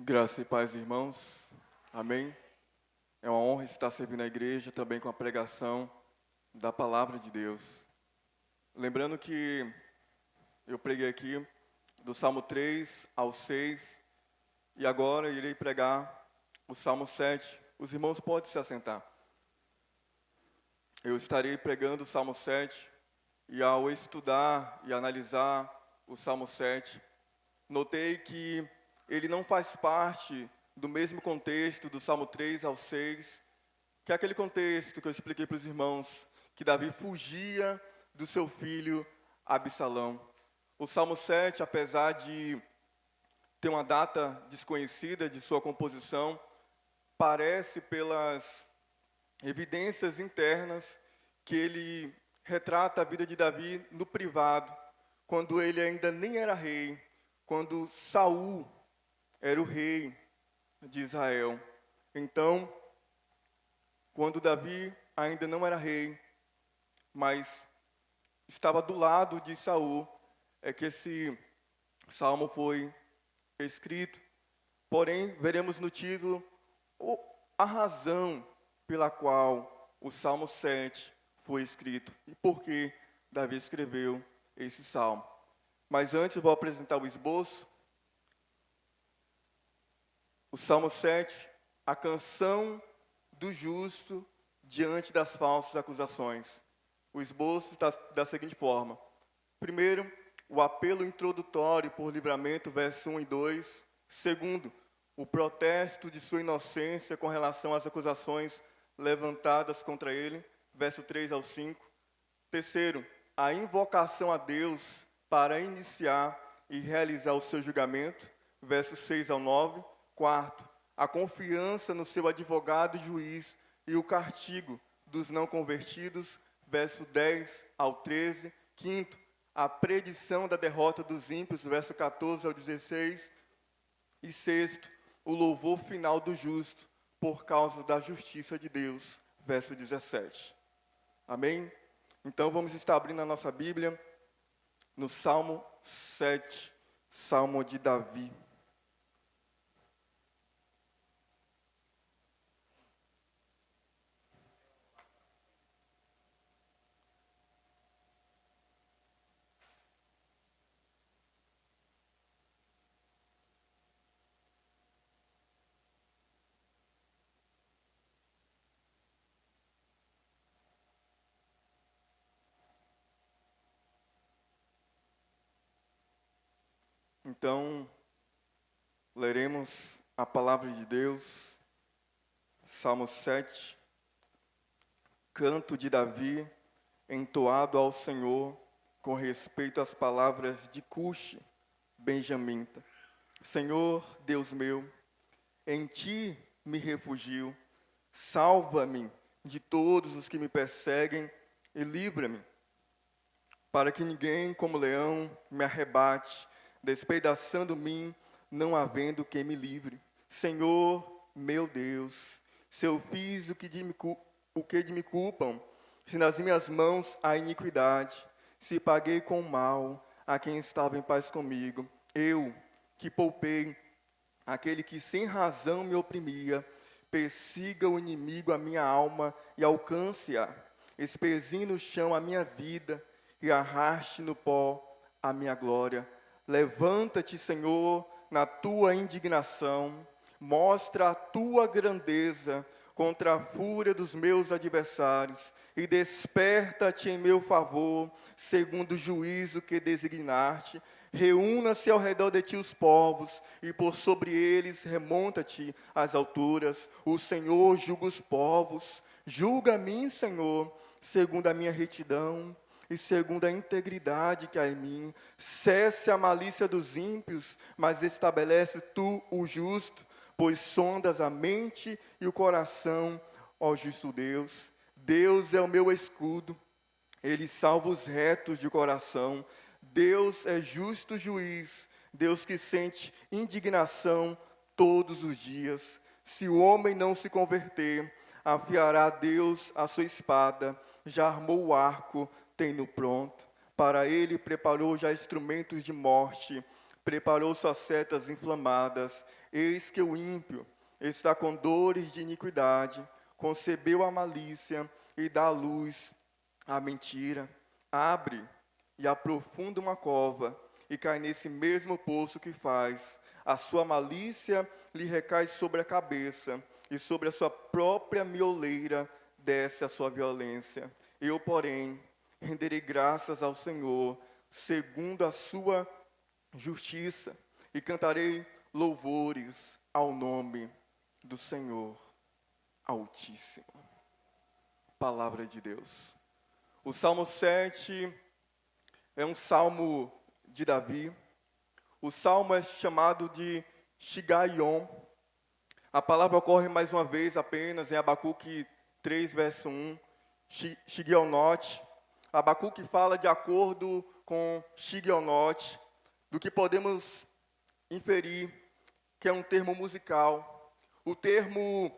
Graça e paz, irmãos. Amém. É uma honra estar servindo a igreja também com a pregação da palavra de Deus. Lembrando que eu preguei aqui do Salmo 3 ao 6 e agora irei pregar o Salmo 7. Os irmãos podem se assentar. Eu estarei pregando o Salmo 7 e ao estudar e analisar o Salmo 7, notei que ele não faz parte do mesmo contexto do Salmo 3 ao 6, que é aquele contexto que eu expliquei para os irmãos, que Davi fugia do seu filho Absalão. O Salmo 7, apesar de ter uma data desconhecida de sua composição, parece pelas evidências internas que ele retrata a vida de Davi no privado, quando ele ainda nem era rei, quando Saul era o rei de Israel. Então, quando Davi ainda não era rei, mas estava do lado de Saul, é que esse salmo foi escrito. Porém, veremos no título a razão pela qual o Salmo 7 foi escrito e por que Davi escreveu esse salmo. Mas antes eu vou apresentar o esboço. O Salmo 7, a canção do justo diante das falsas acusações. O esboço está da seguinte forma. Primeiro, o apelo introdutório por livramento, verso 1 e 2. Segundo, o protesto de sua inocência com relação às acusações levantadas contra ele, verso 3 ao 5. Terceiro, a invocação a Deus para iniciar e realizar o seu julgamento, versos 6 ao 9. Quarto, a confiança no seu advogado e juiz e o castigo dos não convertidos, verso 10 ao 13. Quinto, a predição da derrota dos ímpios, verso 14 ao 16. E sexto, o louvor final do justo por causa da justiça de Deus, verso 17. Amém? Então vamos estar abrindo a nossa Bíblia no Salmo 7, Salmo de Davi. Então, leremos a palavra de Deus, Salmo 7, canto de Davi, entoado ao Senhor, com respeito às palavras de Cushi, benjamita. Senhor, Deus meu, em ti me refugio, salva-me de todos os que me perseguem e livra-me, para que ninguém como leão me arrebate, despedaçando-me, não havendo quem me livre. Senhor, meu Deus, se eu fiz o que de me culpam, se nas minhas mãos há iniquidade, se paguei com mal a quem estava em paz comigo, eu que poupei aquele que sem razão me oprimia, persiga o inimigo a minha alma e alcance-a, espezinhe no chão a minha vida e arraste no pó a minha glória. Levanta-te, Senhor, na tua indignação, mostra a tua grandeza contra a fúria dos meus adversários e desperta-te em meu favor, segundo o juízo que designaste. Reúna-se ao redor de ti os povos, e por sobre eles remonta-te às alturas. O Senhor julga os povos. Julga a mim, Senhor, segundo a minha retidão e segundo a integridade que há em mim. Cesse a malícia dos ímpios, mas estabelece tu o justo, pois sondas a mente e o coração, ó justo Deus. Deus é o meu escudo, ele salva os retos de coração. Deus é justo juiz, Deus que sente indignação todos os dias. Se o homem não se converter, afiará Deus a sua espada, já armou o arco, tem-no pronto. Para ele preparou já instrumentos de morte, preparou suas setas inflamadas. Eis que o ímpio está com dores de iniquidade, concebeu a malícia e dá à luz a mentira. Abre e aprofunda uma cova e cai nesse mesmo poço que faz. A sua malícia lhe recai sobre a cabeça e sobre a sua própria mioleira desce a sua violência. Eu, porém, renderei graças ao Senhor, segundo a sua justiça, e cantarei louvores ao nome do Senhor Altíssimo. Palavra de Deus. O Salmo 7 é um salmo de Davi. O salmo é chamado de Shigaion. A palavra ocorre mais uma vez apenas em Abacuque 3, verso 1, Shigionote. Abacuque fala de acordo com Shigionote, do que podemos inferir que é um termo musical. O termo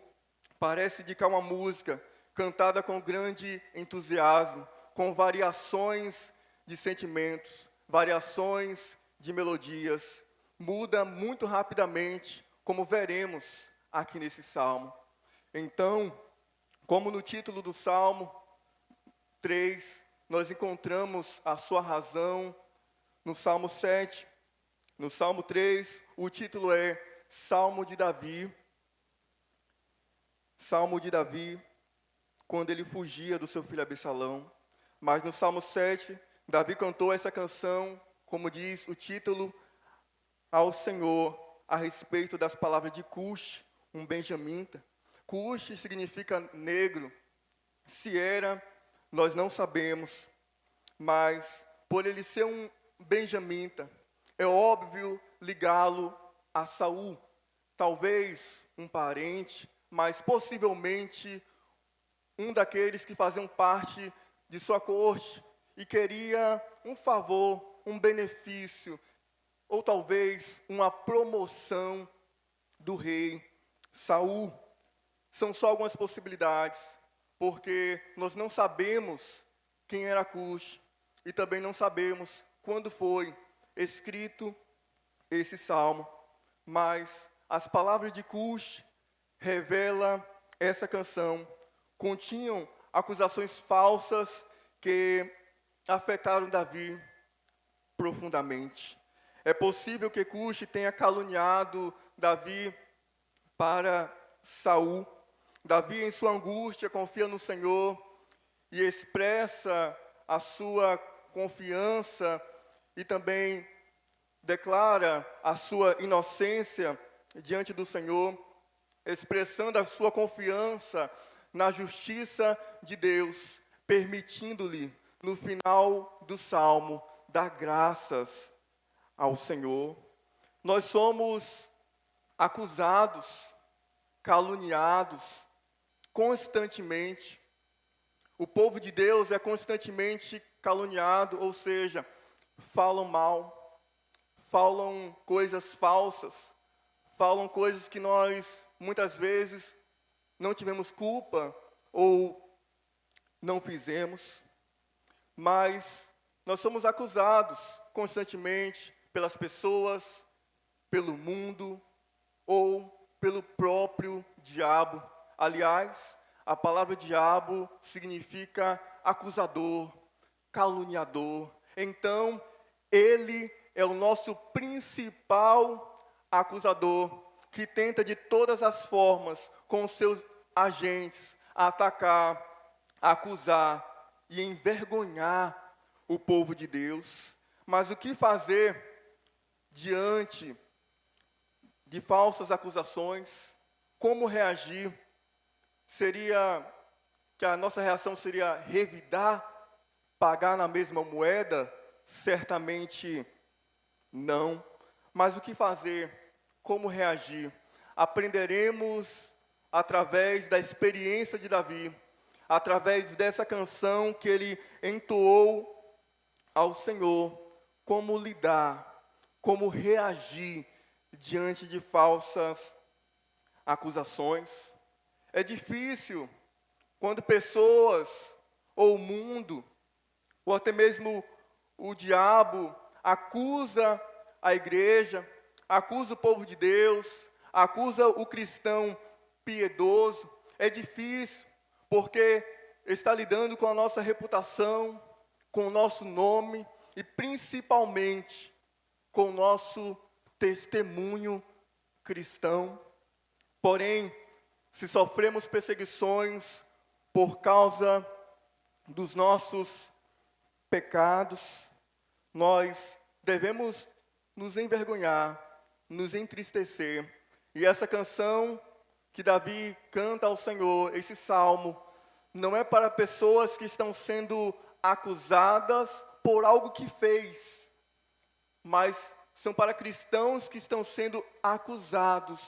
parece indicar uma música cantada com grande entusiasmo, com variações de sentimentos, variações de melodias. Muda muito rapidamente, como veremos aqui nesse salmo. Então, como no título do Salmo 3, nós encontramos a sua razão no Salmo 7. No Salmo 3, o título é Salmo de Davi. Salmo de Davi, quando ele fugia do seu filho Absalão. Mas no Salmo 7, Davi cantou essa canção, como diz o título, ao Senhor, a respeito das palavras de Cush, um benjamita. Cush significa negro. Se era, nós não sabemos. Mas, por ele ser um benjamita, é óbvio ligá-lo a Saul. Talvez um parente, mas possivelmente um daqueles que faziam parte de sua corte e queria um favor, um benefício, ou talvez uma promoção do rei Saul. São só algumas possibilidades, porque nós não sabemos quem era Cush e também não sabemos quando foi escrito esse salmo, mas as palavras de Cush revelam essa canção. Continham acusações falsas que afetaram Davi profundamente. É possível que Cush tenha caluniado Davi para Saul. Davi, em sua angústia, confia no Senhor e expressa a sua confiança e também declara a sua inocência diante do Senhor, expressando a sua confiança na justiça de Deus, permitindo-lhe, no final do salmo, dar graças ao Senhor. Nós somos acusados, caluniados, constantemente. O povo de Deus é constantemente caluniado, ou seja, falam mal, falam coisas falsas, falam coisas que nós, muitas vezes, não tivemos culpa ou não fizemos, mas nós somos acusados constantemente pelas pessoas, pelo mundo ou pelo próprio diabo. Aliás, a palavra diabo significa acusador, caluniador. Então, ele é o nosso principal acusador, que tenta de todas as formas, com seus agentes, atacar, acusar e envergonhar o povo de Deus. Mas o que fazer diante de falsas acusações? Como reagir? Seria que a nossa reação seria revidar, pagar na mesma moeda? Certamente não. Mas o que fazer? Como reagir? Aprenderemos através da experiência de Davi, através dessa canção que ele entoou ao Senhor, como lidar, como reagir diante de falsas acusações. É difícil quando pessoas, ou o mundo, ou até mesmo o diabo, acusa a igreja, acusa o povo de Deus, acusa o cristão piedoso. É difícil, porque está lidando com a nossa reputação, com o nosso nome e principalmente com o nosso testemunho cristão. Porém, se sofremos perseguições por causa dos nossos pecados, nós devemos nos envergonhar, nos entristecer. E essa canção que Davi canta ao Senhor, esse salmo, não é para pessoas que estão sendo acusadas por algo que fez, mas são para cristãos que estão sendo acusados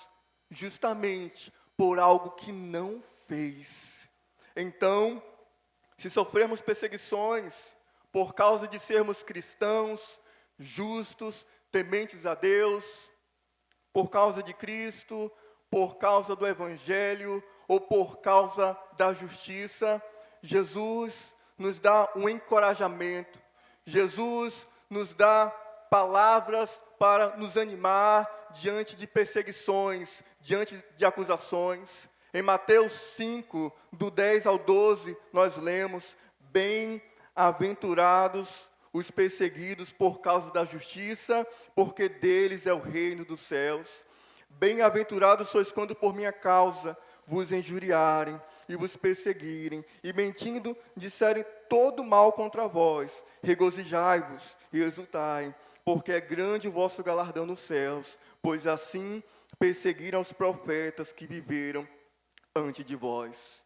justamente por algo que não fez. Então, se sofrermos perseguições por causa de sermos cristãos, justos, tementes a Deus, por causa de Cristo, por causa do Evangelho ou por causa da justiça, Jesus nos dá um encorajamento. Jesus nos dá palavras para nos animar diante de perseguições, diante de acusações. Em Mateus 5, do 10 ao 12, nós lemos: bem-aventurados os perseguidos por causa da justiça, porque deles é o reino dos céus. Bem-aventurados sois quando por minha causa vos injuriarem e vos perseguirem, e mentindo disserem todo mal contra vós. Regozijai-vos e exultai, porque é grande o vosso galardão nos céus, pois assim perseguiram os profetas que viveram antes de vós.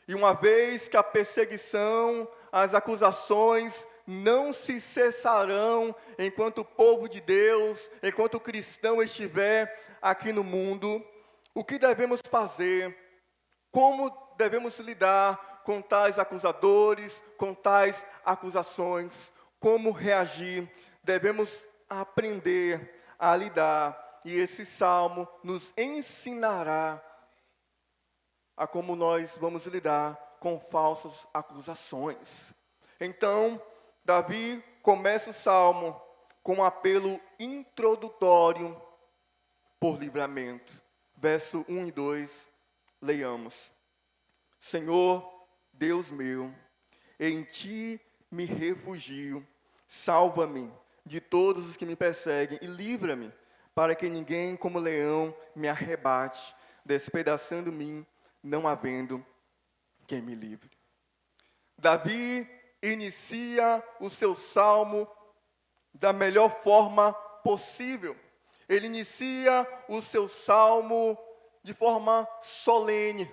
E uma vez que a perseguição, as acusações não se cessarão enquanto o povo de Deus, enquanto o cristão estiver aqui no mundo, o que devemos fazer? Como devemos lidar com tais acusadores, com tais acusações? Como reagir? Devemos aprender a lidar. E esse salmo nos ensinará a como nós vamos lidar com falsas acusações. Então, Davi começa o salmo com um apelo introdutório por livramento. Verso 1 e 2, leiamos. Senhor, Deus meu, em ti me refugio, salva-me de todos os que me perseguem e livra-me, para que ninguém como leão me arrebate, despedaçando-me, não havendo quem me livre. Davi inicia o seu salmo da melhor forma possível. Ele inicia o seu salmo de forma solene,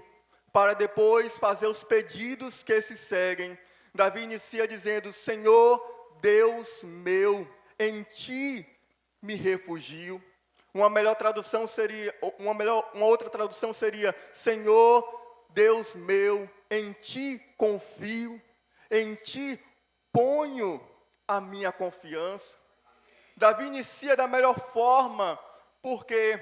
para depois fazer os pedidos que se seguem. Davi inicia dizendo: Senhor, Deus meu, em ti me refugio. Uma outra tradução seria: Senhor, Deus meu, em ti confio, em ti ponho a minha confiança. Davi inicia da melhor forma, porque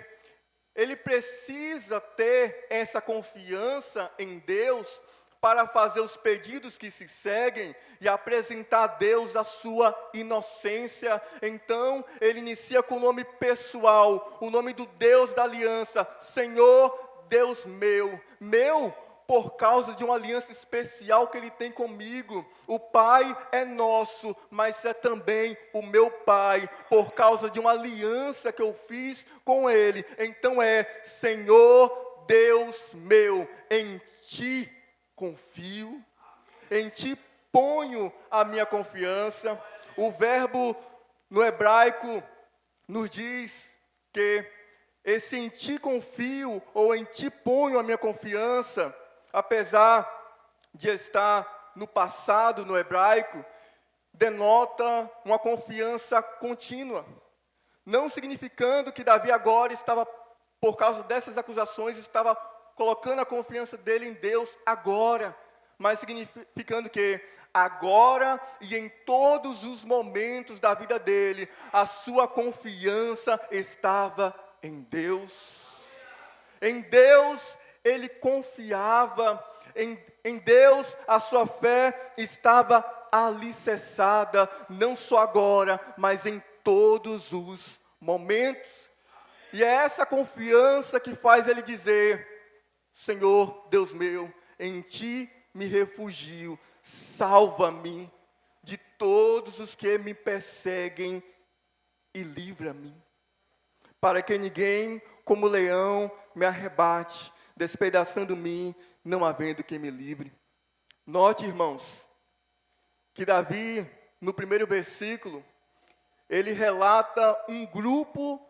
ele precisa ter essa confiança em Deus para fazer os pedidos que se seguem e apresentar a Deus a sua inocência. Então, ele inicia com o nome pessoal, o nome do Deus da aliança: Senhor, Deus meu, por causa de uma aliança especial que Ele tem comigo. O Pai é nosso, mas é também o meu Pai, por causa de uma aliança que eu fiz com Ele. Então Senhor, Deus meu, em Ti confio, em Ti ponho a minha confiança. O verbo no hebraico nos diz que esse em Ti confio, ou em Ti ponho a minha confiança, apesar de estar no passado, no hebraico, denota uma confiança contínua. Não significando que Davi agora estava, por causa dessas acusações, estava colocando a confiança dele em Deus agora, mas significando que agora e em todos os momentos da vida dele, a sua confiança estava em Deus. Em Deus ele confiava, em Deus a sua fé estava alicerçada, não só agora, mas em todos os momentos. E é essa confiança que faz ele dizer: Senhor, Deus meu, em ti me refugio, salva-me de todos os que me perseguem e livra-me, para que ninguém, como leão, me arrebate, despedaçando-me, não havendo quem me livre. Note, irmãos, que Davi, no primeiro versículo, ele relata um grupo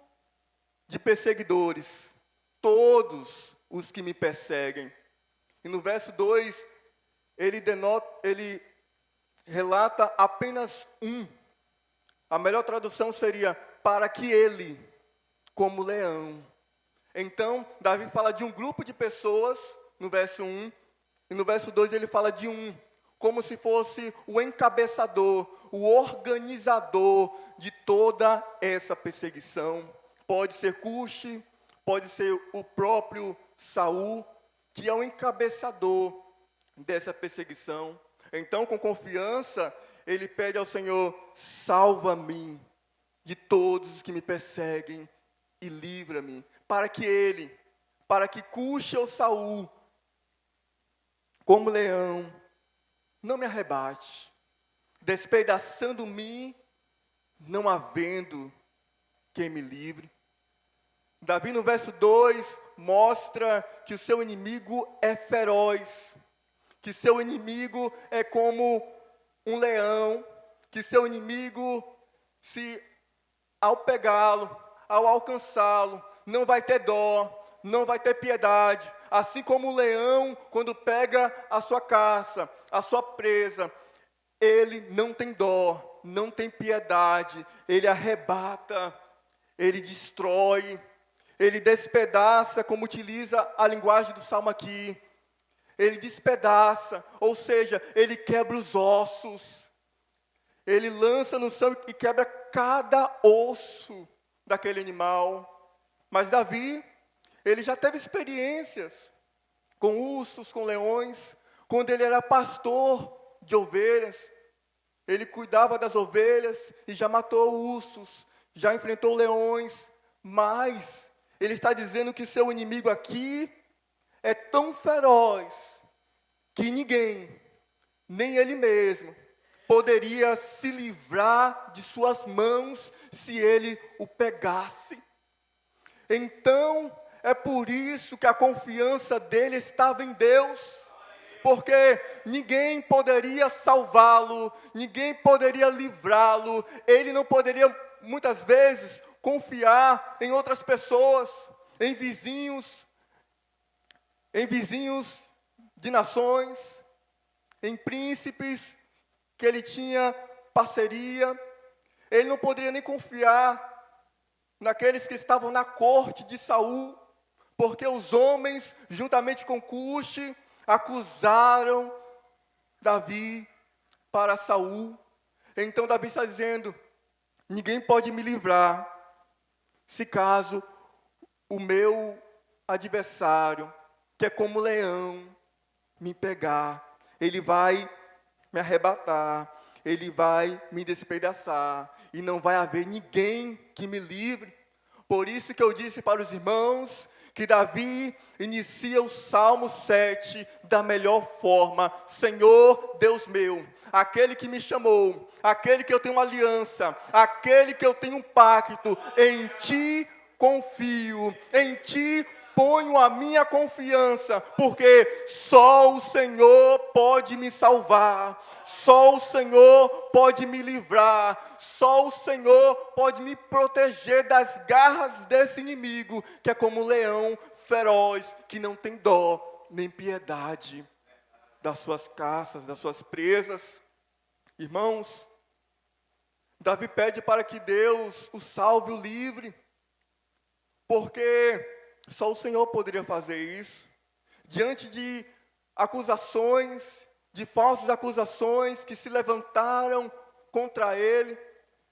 de perseguidores, todos os que me perseguem. E no verso 2, ele relata apenas um. A melhor tradução seria, para que ele, como leão. Então, Davi fala de um grupo de pessoas, no verso 1, e no verso 2 ele fala de um, como se fosse o encabeçador, o organizador de toda essa perseguição. Pode ser Cuxi, pode ser o próprio Saul, que é o encabeçador dessa perseguição. Então, com confiança, ele pede ao Senhor: salva-me de todos os que me perseguem e livra-me, para que Cuxi ou Saul, como leão, não me arrebate, despedaçando-me, não havendo quem me livre. Davi, no verso 2, mostra que o seu inimigo é feroz, que seu inimigo é como um leão, que seu inimigo, se ao pegá-lo, ao alcançá-lo, não vai ter dó, não vai ter piedade. Assim como o leão, quando pega a sua caça, a sua presa, ele não tem dó, não tem piedade, ele arrebata, ele destrói, ele despedaça, como utiliza a linguagem do Salmo aqui. Ele despedaça, ou seja, ele quebra os ossos. Ele lança no chão e quebra cada osso daquele animal. Mas Davi, ele já teve experiências com ursos, com leões, quando ele era pastor de ovelhas. Ele cuidava das ovelhas e já matou ursos, já enfrentou leões, mas ele está dizendo que seu inimigo aqui é tão feroz que ninguém, nem ele mesmo, poderia se livrar de suas mãos se ele o pegasse. Então, é por isso que a confiança dele estava em Deus, porque ninguém poderia salvá-lo, ninguém poderia livrá-lo, ele não poderia, muitas vezes, confiar em outras pessoas, em vizinhos de nações, em príncipes que ele tinha parceria. Ele não poderia nem confiar naqueles que estavam na corte de Saul, porque os homens, juntamente com Cuxi, acusaram Davi para Saul. Então Davi está dizendo: ninguém pode me livrar, se caso o meu adversário, que é como leão, me pegar, ele vai me arrebatar, ele vai me despedaçar, e não vai haver ninguém que me livre. Por isso que eu disse para os irmãos que Davi inicia o Salmo 7 da melhor forma: Senhor Deus meu, aquele que me chamou, aquele que eu tenho uma aliança, aquele que eu tenho um pacto, em ti confio, em ti ponho a minha confiança, porque só o Senhor pode me salvar, só o Senhor pode me livrar, só o Senhor pode me proteger das garras desse inimigo, que é como um leão feroz, que não tem dó nem piedade das suas caças, das suas presas. Irmãos, Davi pede para que Deus o salve, o livre, porque só o Senhor poderia fazer isso. Diante de acusações, de falsas acusações que se levantaram contra ele,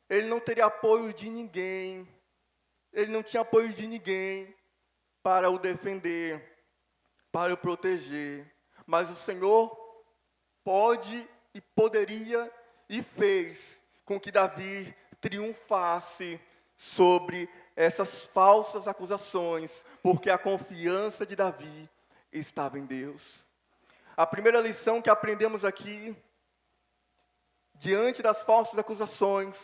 ele não teria apoio de ninguém. Ele não tinha apoio de ninguém para o defender, para o proteger. Mas o Senhor pode e poderia e fez com que Davi triunfasse sobre essas falsas acusações, porque a confiança de Davi estava em Deus. A primeira lição que aprendemos aqui, diante das falsas acusações,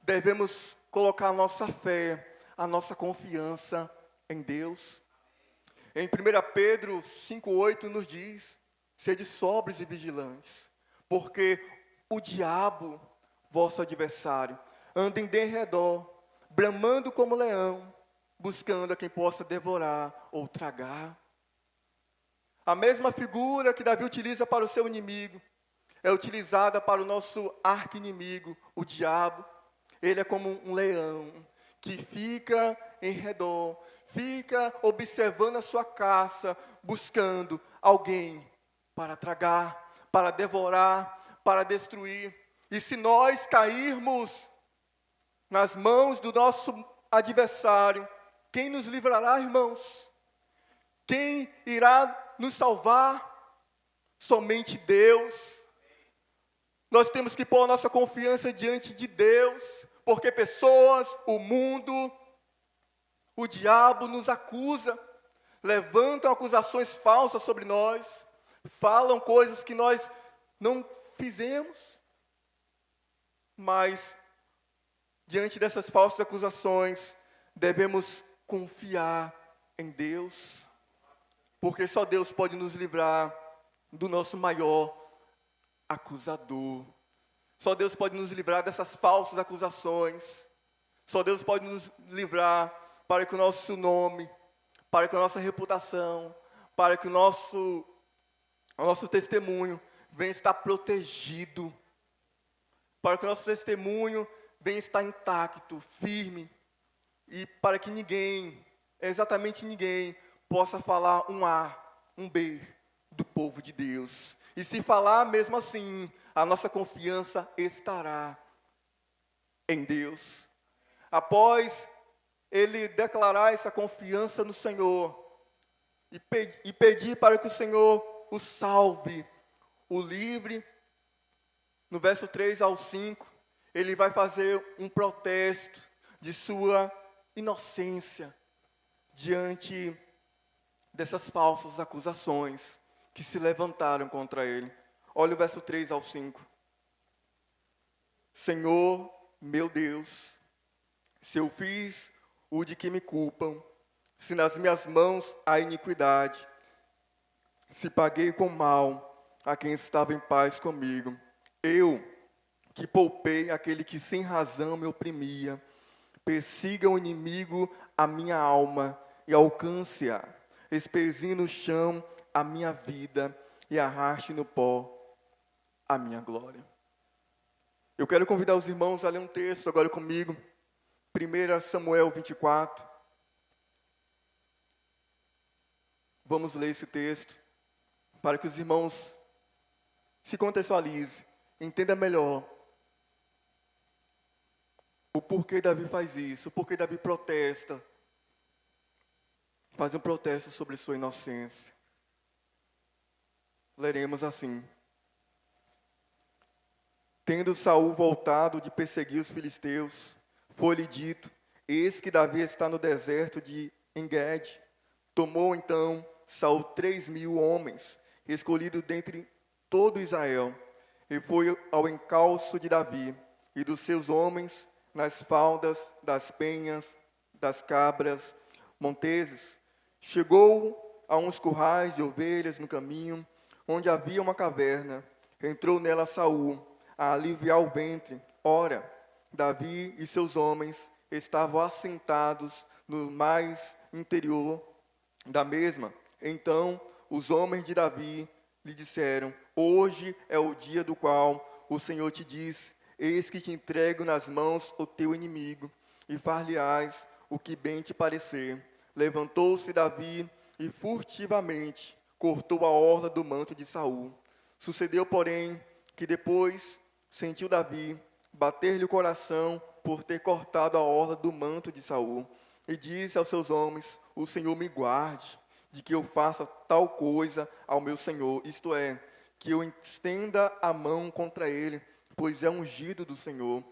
devemos colocar a nossa fé, a nossa confiança em Deus. Em 1 Pedro 5,8 nos diz: sede sóbrios e vigilantes, porque o diabo, vosso adversário, anda em derredor, bramando como leão, buscando a quem possa devorar ou tragar. A mesma figura que Davi utiliza para o seu inimigo, é utilizada para o nosso arqui-inimigo, o diabo. Ele é como um leão, que fica em redor, fica observando a sua caça, buscando alguém para tragar, para devorar, para destruir. E se nós cairmos nas mãos do nosso adversário, quem nos livrará, irmãos? Quem irá nos salvar? Somente Deus. Nós temos que pôr a nossa confiança diante de Deus, porque pessoas, o mundo, o diabo nos acusa, levantam acusações falsas sobre nós, falam coisas que nós não fizemos, mas diante dessas falsas acusações, devemos confiar em Deus, porque só Deus pode nos livrar do nosso maior acusador. Só Deus pode nos livrar dessas falsas acusações. Só Deus pode nos livrar para que o nosso nome, para que a nossa reputação, para que o nosso testemunho venha estar protegido, para que o nosso testemunho venha estar intacto, firme, e para que ninguém, exatamente ninguém, possa falar um A, um B do povo de Deus. E se falar mesmo assim, a nossa confiança estará em Deus. Após ele declarar essa confiança no Senhor e pedir para que o Senhor o salve, o livre, no verso 3 ao 5, ele vai fazer um protesto de sua inocência diante dessas falsas acusações que se levantaram contra ele. Olha o verso 3 ao 5. Senhor, meu Deus, se eu fiz o de que me culpam, se nas minhas mãos há iniquidade, se paguei com mal a quem estava em paz comigo, eu que poupei aquele que sem razão me oprimia, persiga o inimigo a minha alma e alcance-a, espezinhe no chão a minha vida e arraste no pó a minha glória. Eu quero convidar os irmãos a ler um texto agora comigo, 1 Samuel 24. Vamos ler esse texto para que os irmãos se contextualizem, entendam melhor o porquê Davi faz isso, o porquê Davi protesta, faz um protesto sobre sua inocência. Leremos assim: tendo Saul voltado de perseguir os filisteus, foi-lhe dito: eis que Davi está no deserto de En-Gedi. Tomou então Saul 3.000 homens, escolhidos dentre todo Israel, e foi ao encalço de Davi e dos seus homens nas faldas das penhas, das cabras, monteses. Chegou a uns currais de ovelhas no caminho, onde havia uma caverna. Entrou nela Saul, a aliviar o ventre. Ora, Davi e seus homens estavam assentados no mais interior da mesma. Então, os homens de Davi lhe disseram: hoje é o dia do qual o Senhor te diz: eis que te entrego nas mãos o teu inimigo, e far-lhe-ás o que bem te parecer. Levantou-se Davi e furtivamente cortou a orla do manto de Saul. Sucedeu, porém, que depois sentiu Davi bater-lhe o coração por ter cortado a orla do manto de Saul, e disse aos seus homens: o Senhor me guarde de que eu faça tal coisa ao meu Senhor, isto é, que eu estenda a mão contra ele, pois é ungido do Senhor.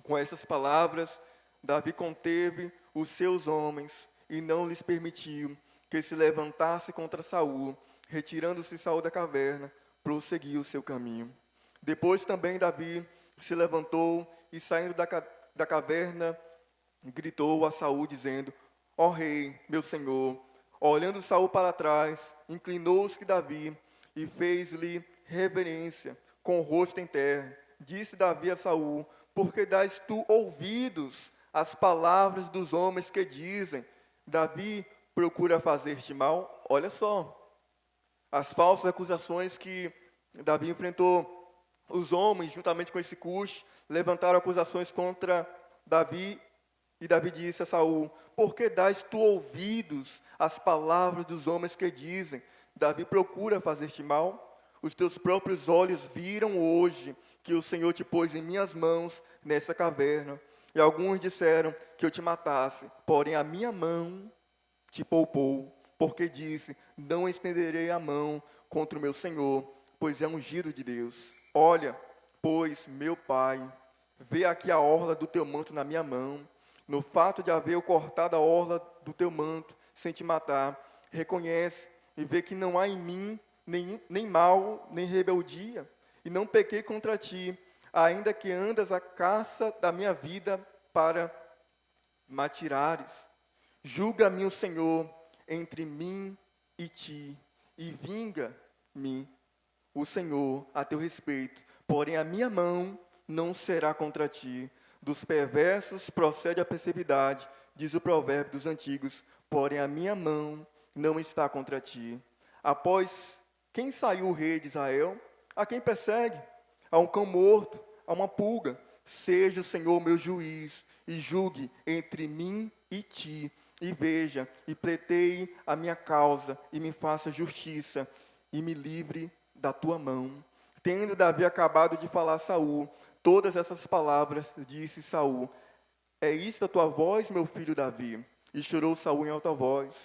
Com essas palavras, Davi conteve os seus homens e não lhes permitiu que se levantasse contra Saul. Retirando-se Saul da caverna, prosseguiu o seu caminho. Depois também Davi se levantou e, saindo da caverna, gritou a Saul, dizendo: Ó rei, meu senhor. Olhando Saul para trás, inclinou-se Davi e fez-lhe reverência, com o rosto em terra. Disse Davi a Saul: Por que dás tu ouvidos às palavras dos homens que dizem: Davi procura fazer-te mal? Olha só, as falsas acusações que Davi enfrentou. Os homens, juntamente com esse Cush, levantaram acusações contra Davi. E Davi disse a Saul: Por que dás tu ouvidos às palavras dos homens que dizem: Davi procura fazer-te mal? Os teus próprios olhos viram hoje que o Senhor te pôs em minhas mãos nessa caverna. E alguns disseram que eu te matasse, porém a minha mão te poupou, porque disse: Não estenderei a mão contra o meu Senhor, pois é ungido de Deus. Olha, pois, meu pai, vê aqui a orla do teu manto na minha mão. No fato de haver eu cortado a orla do teu manto, sem te matar, reconhece e vê que não há em mim nem mal, nem rebeldia, e não pequei contra ti, ainda que andas à caça da minha vida para me atirares. Julga-me o Senhor entre mim e ti, e vinga-me o Senhor a teu respeito, porém a minha mão não será contra ti. Dos perversos procede a perversidade, diz o provérbio dos antigos, porém a minha mão não está contra ti. Após quem saiu o rei de Israel? A quem persegue? A um cão morto, a uma pulga. Seja o Senhor meu juiz, e julgue entre mim e ti, e veja, e pleiteie a minha causa, e me faça justiça, e me livre da tua mão. Tendo Davi acabado de falar a Saul todas essas palavras, disse Saul: É isto a tua voz, meu filho Davi? E chorou Saul em alta voz.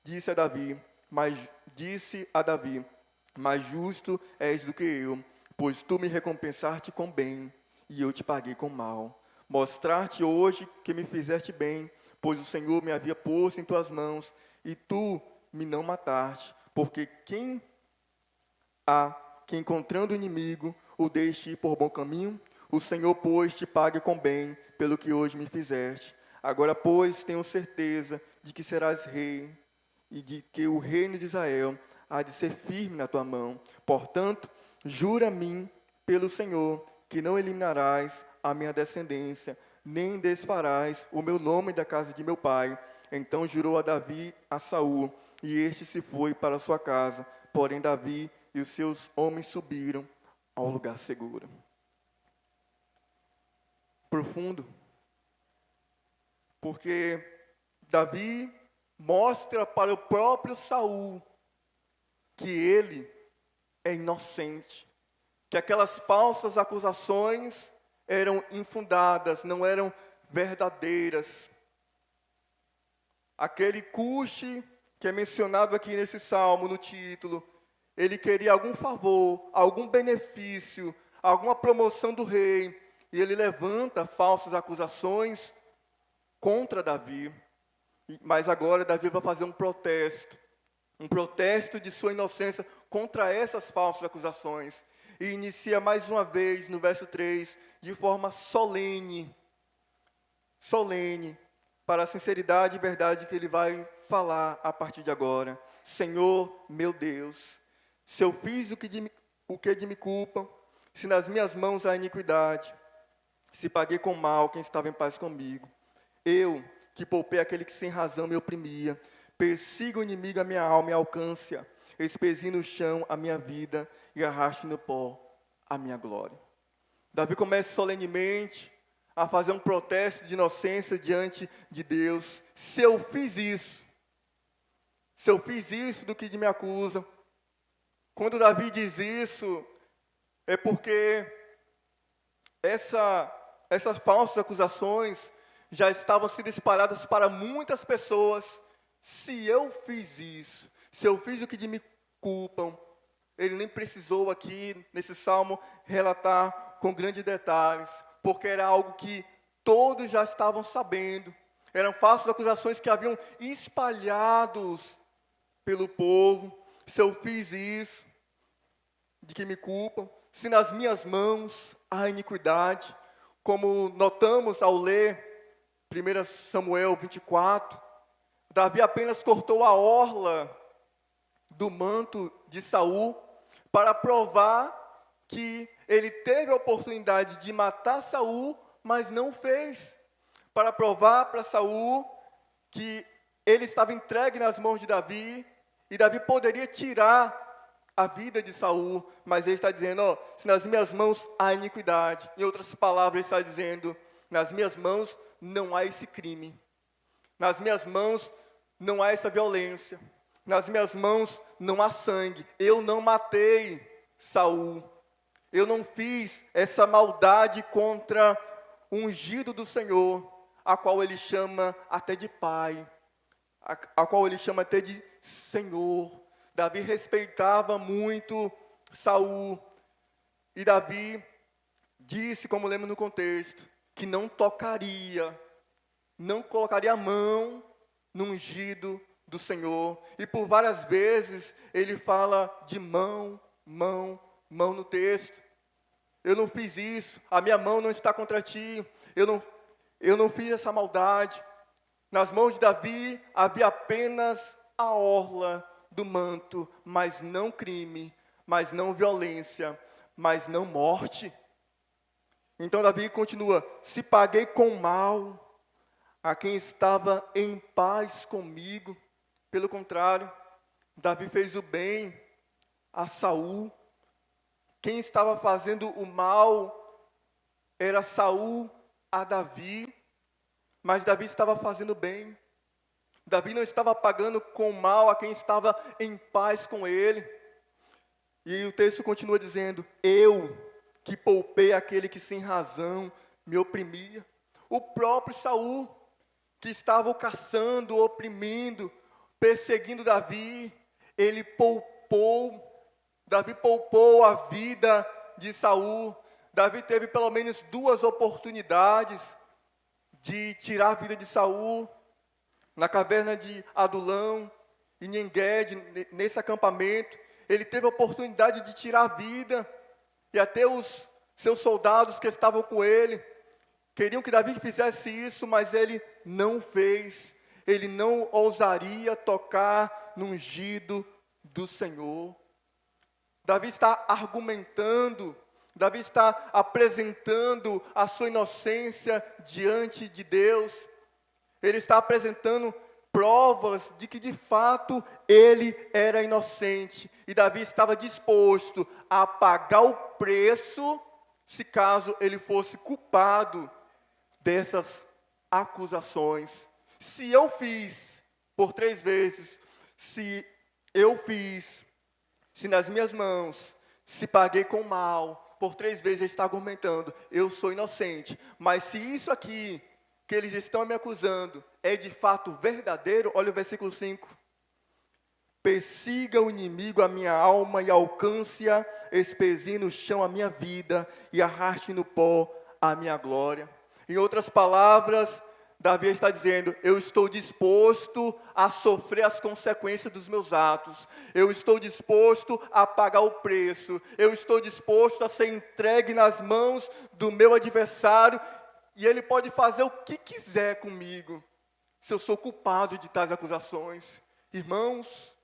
Disse a Davi: mais justo és do que eu, pois tu me recompensaste com bem, e eu te paguei com mal. Mostrar-te hoje que me fizeste bem, pois o Senhor me havia posto em tuas mãos, e tu me não mataste, porque quem encontrando o inimigo, o deixe ir por bom caminho? O Senhor, pois, te pague com bem, pelo que hoje me fizeste. Agora, pois, tenho certeza de que serás rei, e de que o reino de Israel há de ser firme na tua mão. Portanto, jura a mim, pelo Senhor, que não eliminarás a minha descendência, nem desfarás o meu nome da casa de meu pai. Então jurou a Davi a Saul, e este se foi para sua casa. Porém, Davi e os seus homens subiram ao lugar seguro. Profundo, porque Davi mostra para o próprio Saul que ele é inocente, que aquelas falsas acusações eram infundadas, não eram verdadeiras. Aquele Cushi que é mencionado aqui nesse salmo, no título, ele queria algum favor, algum benefício, alguma promoção do rei, e ele levanta falsas acusações contra Davi. Mas agora Davi vai fazer um protesto de sua inocência contra essas falsas acusações. E inicia mais uma vez, no verso 3, de forma solene, para a sinceridade e verdade que ele vai falar a partir de agora. Senhor, meu Deus, se eu fiz o que de me culpa, se nas minhas mãos há iniquidade, se paguei com mal quem estava em paz comigo, eu que poupei aquele que sem razão me oprimia, persiga o inimigo a minha alma e alcance-a, espezie no chão a minha vida e arraste no pó a minha glória. Davi começa solenemente a fazer um protesto de inocência diante de Deus. Se eu fiz isso do que me acusam, quando Davi diz isso, é porque essas falsas acusações já estavam sendo espalhadas para muitas pessoas. Se eu fiz isso, se eu fiz o que de me culpam, ele nem precisou aqui, nesse salmo, relatar com grandes detalhes, porque era algo que todos já estavam sabendo, Eram falsas acusações que haviam espalhados pelo povo. Se eu fiz isso, de que me culpam? Se nas minhas mãos há iniquidade, como notamos ao ler 1 Samuel 24, Davi apenas cortou a orla do manto de Saul para provar que ele teve a oportunidade de matar Saul, mas não fez. Para provar para Saul que ele estava entregue nas mãos de Davi, e Davi poderia tirar a vida de Saul, mas ele está dizendo, ó, se nas minhas mãos há iniquidade. Em outras palavras, ele está dizendo, nas minhas mãos não há esse crime. Nas minhas mãos não há essa violência. Nas minhas mãos não há sangue. Eu não matei Saul. Eu não fiz essa maldade contra o ungido do Senhor, a qual ele chama até de pai, a qual ele chama até de Senhor. Davi respeitava muito Saul. E Davi disse, como lemos no contexto, que não tocaria, não colocaria a mão no ungido do Senhor. E por várias vezes ele fala de mão no texto. Eu não fiz isso, a minha mão não está contra ti, eu não fiz essa maldade. Nas mãos de Davi havia apenas a orla do manto, mas não crime, mas não violência, mas não morte. Então Davi continua, se paguei com mal a quem estava em paz comigo. Pelo contrário, Davi fez o bem a Saul. Quem estava fazendo o mal era Saul a Davi, mas Davi estava fazendo bem. Davi não estava pagando com mal a quem estava em paz com ele. E o texto continua dizendo, eu que poupei aquele que sem razão me oprimia. O próprio Saul, que estava o caçando, oprimindo, perseguindo Davi, Davi poupou a vida de Saul. Davi teve pelo menos 2 oportunidades de tirar a vida de Saul, na caverna de Adulão, em Engedi, nesse acampamento. Ele teve a oportunidade de tirar a vida, e até os seus soldados que estavam com ele queriam que Davi fizesse isso, mas ele não fez. Ele não ousaria tocar no ungido do Senhor. Davi está argumentando, Davi está apresentando a sua inocência diante de Deus. Ele está apresentando provas de que de fato ele era inocente. E Davi estava disposto a pagar o preço, se caso ele fosse culpado dessas acusações. Se eu fiz por 3 vezes, se nas minhas mãos, se paguei com mal, por 3 vezes ele está argumentando, eu sou inocente. Mas se isso aqui que eles estão me acusando é de fato verdadeiro, olha o versículo 5. Persiga o inimigo a minha alma e alcance-a, espezie no chão a minha vida e arraste no pó a minha glória. Em outras palavras, Davi está dizendo, eu estou disposto a sofrer as consequências dos meus atos. Eu estou disposto a pagar o preço. Eu estou disposto a ser entregue nas mãos do meu adversário. E ele pode fazer o que quiser comigo, se eu sou culpado de tais acusações. Irmãos,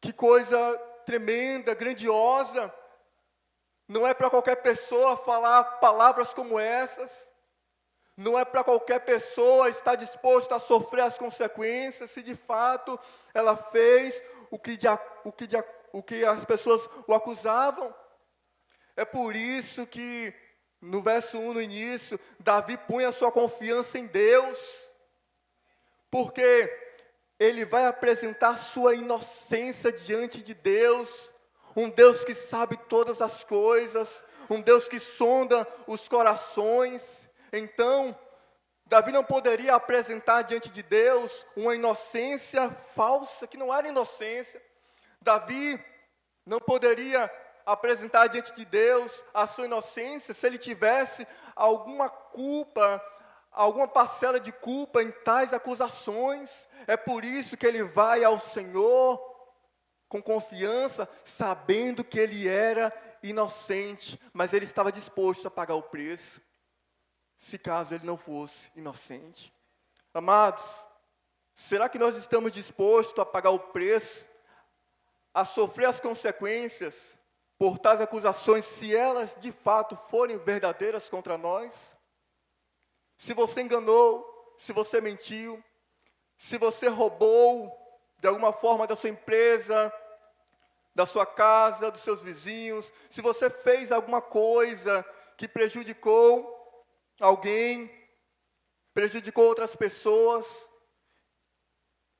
que coisa tremenda, grandiosa. Não é para qualquer pessoa falar palavras como essas. Não é para qualquer pessoa estar disposta a sofrer as consequências, se de fato ela fez o que as pessoas o acusavam. É por isso que, no verso 1, no início, Davi põe a sua confiança em Deus, porque ele vai apresentar sua inocência diante de Deus, um Deus que sabe todas as coisas, um Deus que sonda os corações. Então, Davi não poderia apresentar diante de Deus uma inocência falsa, que não era inocência. Davi não poderia apresentar diante de Deus a sua inocência se ele tivesse alguma culpa, alguma parcela de culpa em tais acusações. É por isso que ele vai ao Senhor com confiança, sabendo que ele era inocente, mas ele estava disposto a pagar o preço, se caso ele não fosse inocente. Amados, será que nós estamos dispostos a pagar o preço, a sofrer as consequências por tais acusações, se elas de fato forem verdadeiras contra nós? Se você enganou, se você mentiu, se você roubou de alguma forma da sua empresa, da sua casa, dos seus vizinhos, se você fez alguma coisa que prejudicou alguém, prejudicou outras pessoas,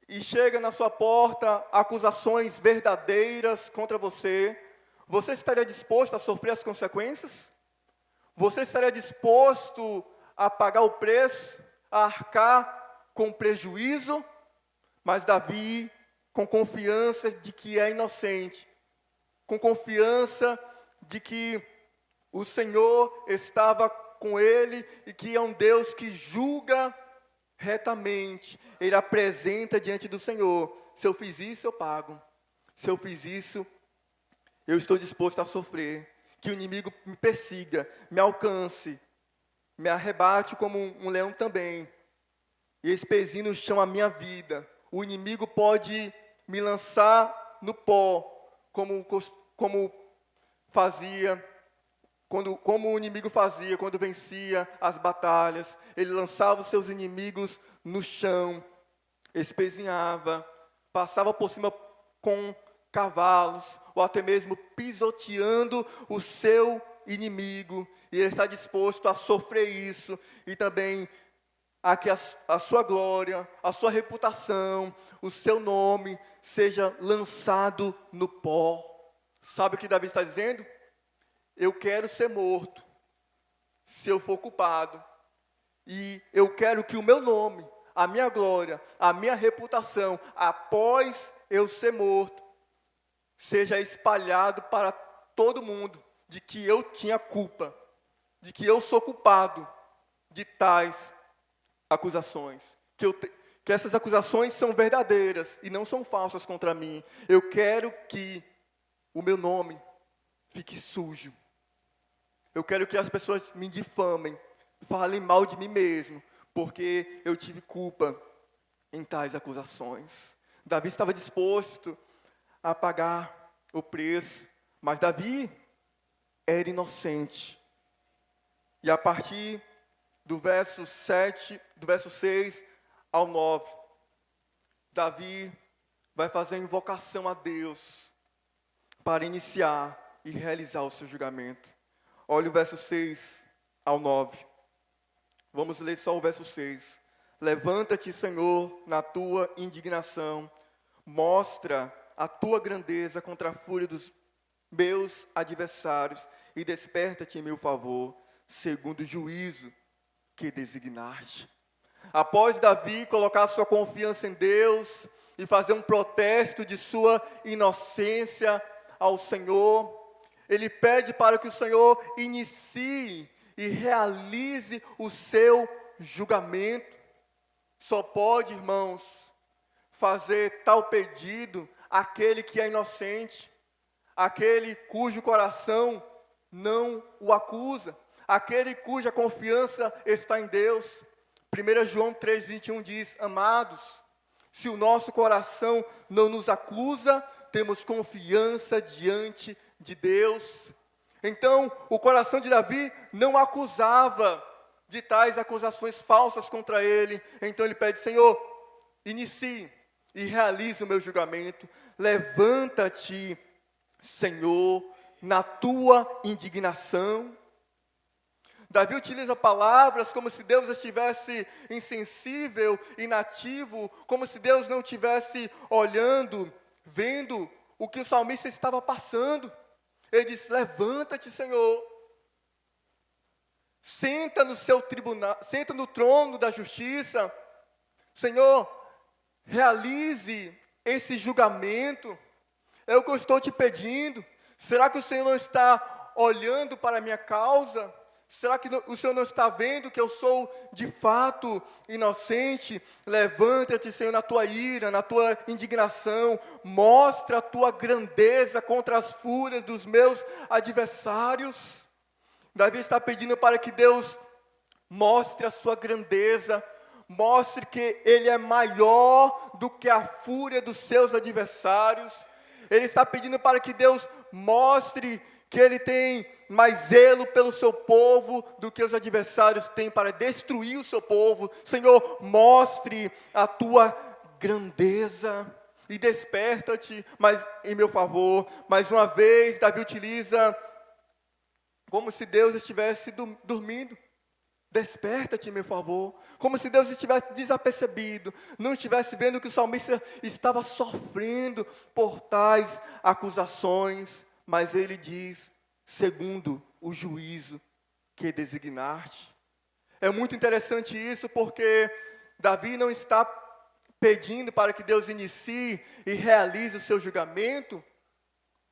e chega na sua porta acusações verdadeiras contra você, você estaria disposto a sofrer as consequências? Você estaria disposto a pagar o preço, a arcar com prejuízo? Mas Davi, com confiança de que é inocente, com confiança de que o Senhor estava com ele e que é um Deus que julga retamente, ele apresenta diante do Senhor: se eu fiz isso, eu pago. Se eu fiz isso, eu estou disposto a sofrer. Que o inimigo me persiga, me alcance, me arrebate como um leão também. E esse pezinho no chão a minha vida. O inimigo pode me lançar no pó, como fazia, como o inimigo fazia quando vencia as batalhas. Ele lançava os seus inimigos no chão, espezinhava, passava por cima com cavalos, ou até mesmo pisoteando o seu inimigo. E ele está disposto a sofrer isso, e também a que a sua glória, a sua reputação, o seu nome seja lançado no pó. Sabe o que Davi está dizendo? Eu quero ser morto, se eu for culpado. E eu quero que o meu nome, a minha glória, a minha reputação, após eu ser morto, seja espalhado para todo mundo, de que eu tinha culpa, de que eu sou culpado de tais acusações. Que essas acusações são verdadeiras e não são falsas contra mim. Eu quero que o meu nome fique sujo. Eu quero que as pessoas me difamem, falem mal de mim mesmo, porque eu tive culpa em tais acusações. Davi estava disposto a pagar o preço, mas Davi era inocente. E a partir do verso 6 ao 9, Davi vai fazer a invocação a Deus para iniciar e realizar o seu julgamento. Olha o verso 6 ao 9. Vamos ler só o verso 6. Levanta-te, Senhor, na tua indignação, mostra a tua grandeza contra a fúria dos meus adversários e desperta-te em meu favor, segundo o juízo que designaste. Após Davi colocar sua confiança em Deus e fazer um protesto de sua inocência ao Senhor, ele pede para que o Senhor inicie e realize o seu julgamento. Só pode, irmãos, fazer tal pedido aquele que é inocente, aquele cujo coração não o acusa, aquele cuja confiança está em Deus. 1 João 3,21 diz: amados, se o nosso coração não nos acusa, temos confiança diante de Deus. Então, o coração de Davi não acusava de tais acusações falsas contra ele. Então ele pede: Senhor, inicie e realize o meu julgamento. Levanta-te, Senhor, na tua indignação. Davi utiliza palavras como se Deus estivesse insensível, inativo, como se Deus não estivesse olhando, vendo o que o salmista estava passando. Ele diz: levanta-te, Senhor, senta no seu tribunal, senta no trono da justiça. Senhor, realize esse julgamento. É o que eu estou te pedindo. Será que o Senhor não está olhando para a minha causa? Será que o Senhor não está vendo que eu sou de fato inocente? Levanta-te, Senhor, na tua ira, na tua indignação. Mostra a tua grandeza contra as fúrias dos meus adversários. Davi está pedindo para que Deus mostre a sua grandeza. Mostre que Ele é maior do que a fúria dos seus adversários. Ele está pedindo para que Deus mostre que Ele tem mais zelo pelo seu povo do que os adversários têm para destruir o seu povo. Senhor, mostre a tua grandeza e desperta-te em meu favor. Mais uma vez, Davi utiliza como se Deus estivesse dormindo. Desperta-te, meu favor. Como se Deus estivesse desapercebido, não estivesse vendo que o salmista estava sofrendo por tais acusações. Mas ele diz, segundo o juízo que designaste. É muito interessante isso, porque Davi não está pedindo para que Deus inicie e realize o seu julgamento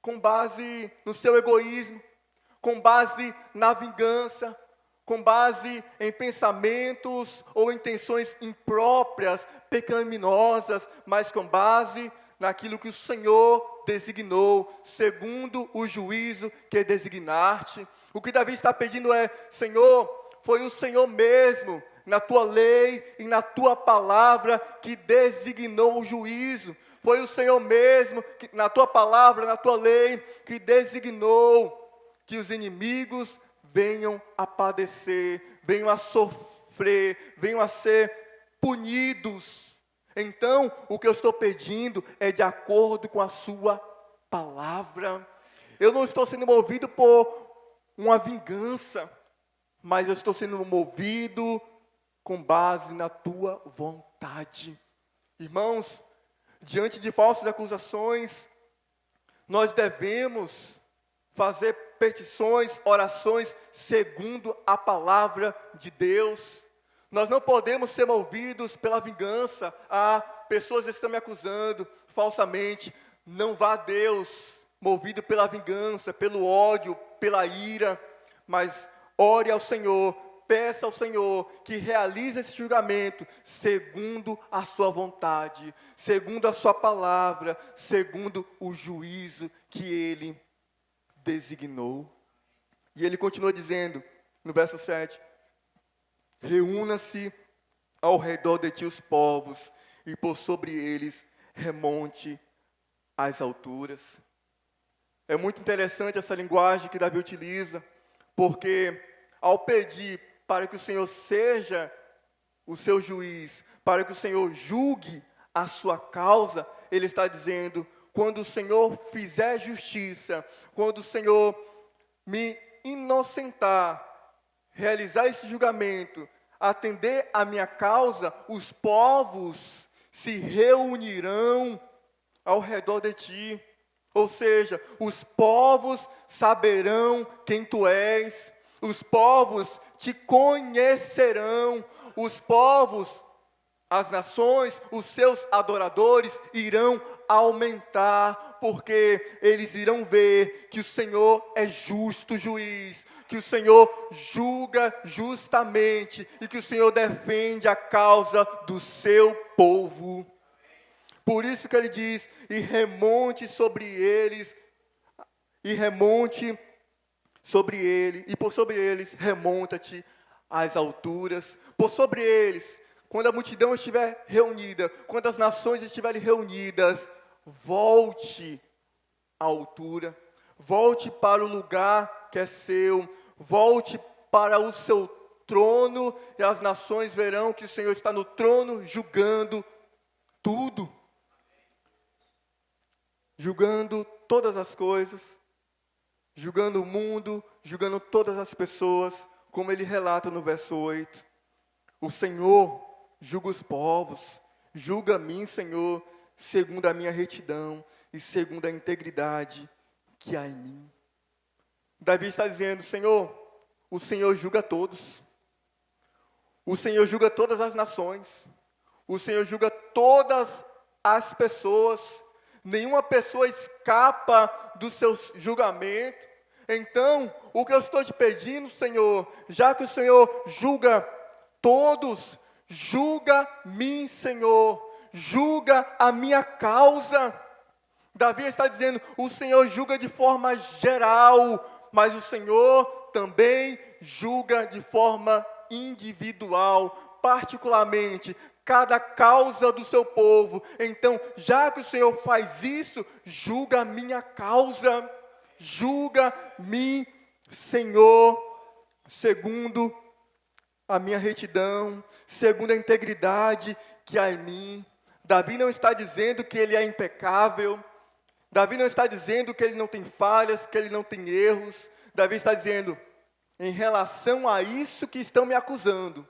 com base no seu egoísmo, com base na vingança, com base em pensamentos ou intenções impróprias, pecaminosas, mas com base naquilo que o Senhor designou, segundo o juízo que designaste. O que Davi está pedindo é, Senhor, foi o Senhor mesmo, na tua lei e na tua palavra, que designou o juízo. Foi o Senhor mesmo, que, na tua palavra, na tua lei, que designou que os inimigos venham a padecer, venham a sofrer, venham a ser punidos. Então, o que eu estou pedindo é de acordo com a sua palavra. Eu não estou sendo movido por uma vingança, mas eu estou sendo movido com base na tua vontade. Irmãos, diante de falsas acusações, nós devemos fazer petições, orações segundo a palavra de Deus. Nós não podemos ser movidos pela vingança. Pessoas estão me acusando falsamente. Não vá a Deus movido pela vingança, pelo ódio, pela ira, mas ore ao Senhor, peça ao Senhor que realize esse julgamento segundo a sua vontade, segundo a sua palavra, segundo o juízo que Ele designou. E ele continua dizendo, no verso 7, reúna-se ao redor de ti os povos, e por sobre eles remonte as alturas. É muito interessante essa linguagem que Davi utiliza, porque ao pedir para que o Senhor seja o seu juiz, para que o Senhor julgue a sua causa, ele está dizendo, quando o Senhor fizer justiça, quando o Senhor me inocentar, realizar esse julgamento, atender a minha causa, os povos se reunirão ao redor de ti. Ou seja, os povos saberão quem tu és, os povos te conhecerão, os povos, as nações, os seus adoradores irão aumentar, porque eles irão ver que o Senhor é justo juiz, que o Senhor julga justamente e que o Senhor defende a causa do seu povo. Por isso que ele diz, e remonte sobre eles, e remonte sobre ele, e por sobre eles remonta-te às alturas, por sobre eles, quando a multidão estiver reunida, quando as nações estiverem reunidas, volte à altura, volte para o lugar que é seu, volte para o seu trono, e as nações verão que o Senhor está no trono, julgando tudo, julgando todas as coisas, julgando o mundo, julgando todas as pessoas, como ele relata no verso 8. O Senhor julga os povos, julga a mim, Senhor, segundo a minha retidão e segundo a integridade que há em mim. Davi está dizendo, Senhor, o Senhor julga todos. O Senhor julga todas as nações. O Senhor julga todas as pessoas. Nenhuma pessoa escapa do seu julgamento. Então, o que eu estou te pedindo, Senhor, já que o Senhor julga todos, julga-me, Senhor, julga a minha causa. Davi está dizendo, o Senhor julga de forma geral, mas o Senhor também julga de forma individual, particularmente, cada causa do seu povo. Então, já que o Senhor faz isso, julga a minha causa, julga-me, Senhor, segundo a minha retidão, segundo a integridade que há em mim. Davi não está dizendo que ele é impecável, Davi não está dizendo que ele não tem falhas, que ele não tem erros. Davi está dizendo, em relação a isso que estão me acusando,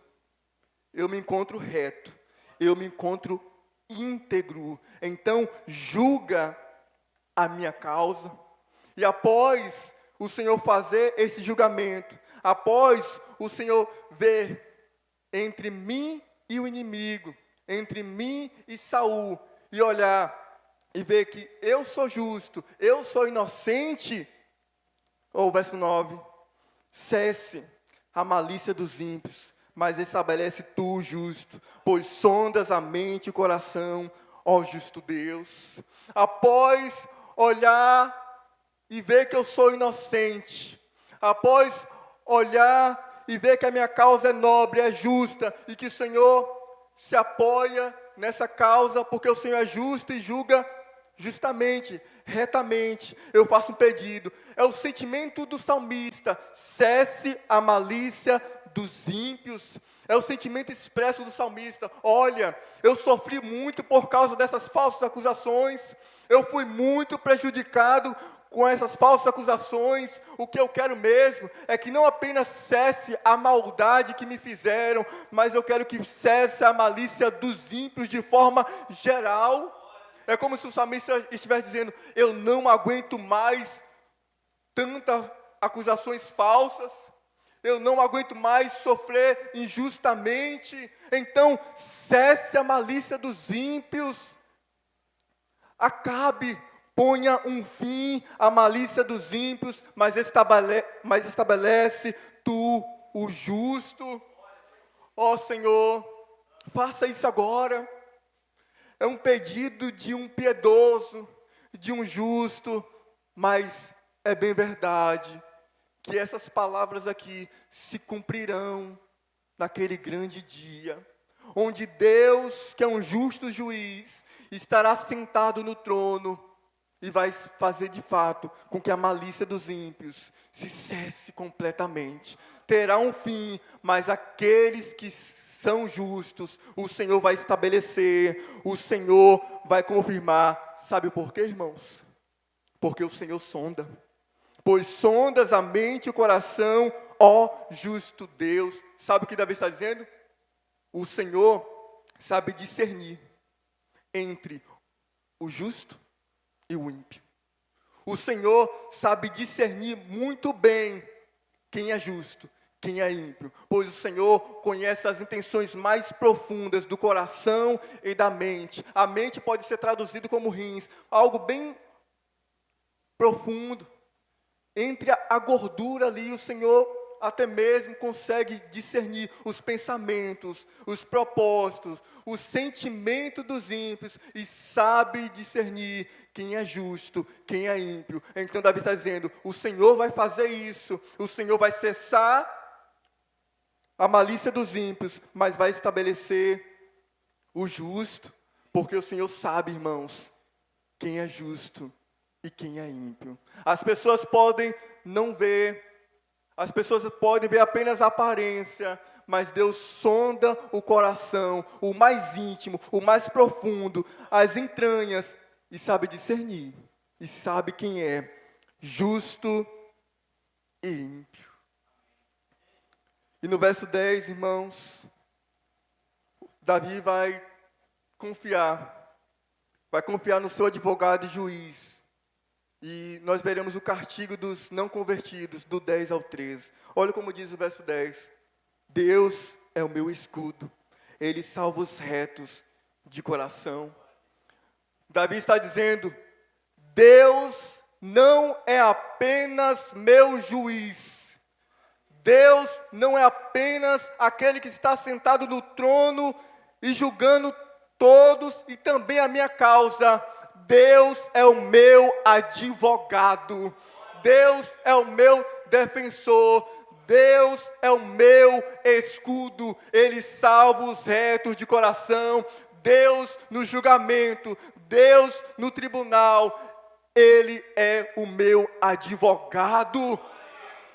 eu me encontro reto, eu me encontro íntegro. Então, julga a minha causa. E após o Senhor fazer esse julgamento, após o Senhor ver entre mim e o inimigo, entre mim e Saul, e olhar e ver que eu sou justo, eu sou inocente, ou verso 9, cesse a malícia dos ímpios, mas estabelece tu o justo, pois sondas a mente e o coração, ó justo Deus. Após olhar e ver que eu sou inocente, após olhar e ver que a minha causa é nobre, é justa, e que o Senhor se apoia nessa causa, porque o Senhor é justo e julga justamente, retamente, eu faço um pedido. É o sentimento do salmista, cesse a malícia dos ímpios. É o sentimento expresso do salmista. Olha, eu sofri muito por causa dessas falsas acusações. Eu fui muito prejudicado com essas falsas acusações. O que eu quero mesmo é que não apenas cesse a maldade que me fizeram, mas eu quero que cesse a malícia dos ímpios de forma geral. É como se o salmista estivesse dizendo, eu não aguento mais tantas acusações falsas, eu não aguento mais sofrer injustamente, então cesse a malícia dos ímpios, acabe, ponha um fim à malícia dos ímpios, mas estabelece tu o justo. Ó Senhor, faça isso agora. É um pedido de um piedoso, de um justo, mas é bem verdade que essas palavras aqui se cumprirão naquele grande dia, onde Deus, que é um justo juiz, estará sentado no trono e vai fazer de fato com que a malícia dos ímpios se cesse completamente. Terá um fim, mas aqueles que são justos, o Senhor vai estabelecer, o Senhor vai confirmar. Sabe por quê, irmãos? Porque o Senhor sonda. Pois sondas a mente e o coração, ó justo Deus. Sabe o que Davi está dizendo? O Senhor sabe discernir entre o justo e o ímpio. O Senhor sabe discernir muito bem quem é justo, quem é ímpio, pois o Senhor conhece as intenções mais profundas do coração e da mente. A mente pode ser traduzido como rins, algo bem profundo. Entre a gordura ali, o Senhor até mesmo consegue discernir os pensamentos, os propósitos, o sentimento dos ímpios e sabe discernir quem é justo, quem é ímpio. Então Davi está dizendo, o Senhor vai fazer isso, o Senhor vai cessar a malícia dos ímpios, mas vai estabelecer o justo, porque o Senhor sabe, irmãos, quem é justo e quem é ímpio. As pessoas podem não ver, as pessoas podem ver apenas a aparência, mas Deus sonda o coração, o mais íntimo, o mais profundo, as entranhas, e sabe discernir, e sabe quem é justo e ímpio. E no verso 10, irmãos, Davi vai confiar no seu advogado e juiz. E nós veremos o castigo dos não convertidos, do 10 ao 13. Olha como diz o verso 10. Deus é o meu escudo, Ele salva os retos de coração. Davi está dizendo, Deus não é apenas meu juiz. Deus não é apenas aquele que está sentado no trono e julgando todos e também a minha causa. Deus é o meu advogado. Deus é o meu defensor. Deus é o meu escudo. Ele salva os retos de coração. Deus no julgamento. Deus no tribunal. Ele é o meu advogado.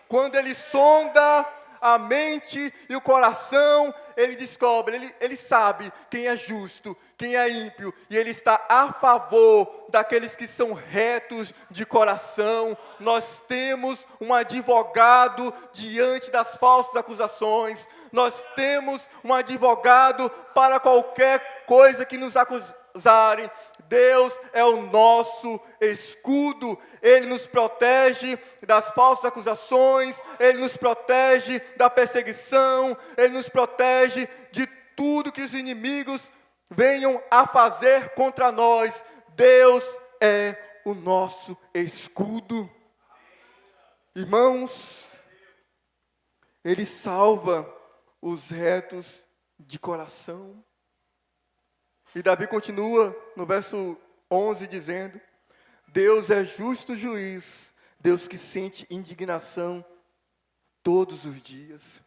Quando Ele sonda a mente e o coração, Ele descobre, Ele sabe quem é justo, quem é ímpio, e Ele está a favor daqueles que são retos de coração. Nós temos um advogado diante das falsas acusações. Nós temos um advogado para qualquer coisa que nos acusarem. Deus é o nosso escudo. Ele nos protege das falsas acusações, Ele nos protege da perseguição, Ele nos protege de tudo que os inimigos venham a fazer contra nós. Deus é o nosso escudo. Irmãos, Ele salva os retos de coração. E Davi continua no verso 11 dizendo: Deus é justo juiz, Deus que sente indignação todos os dias.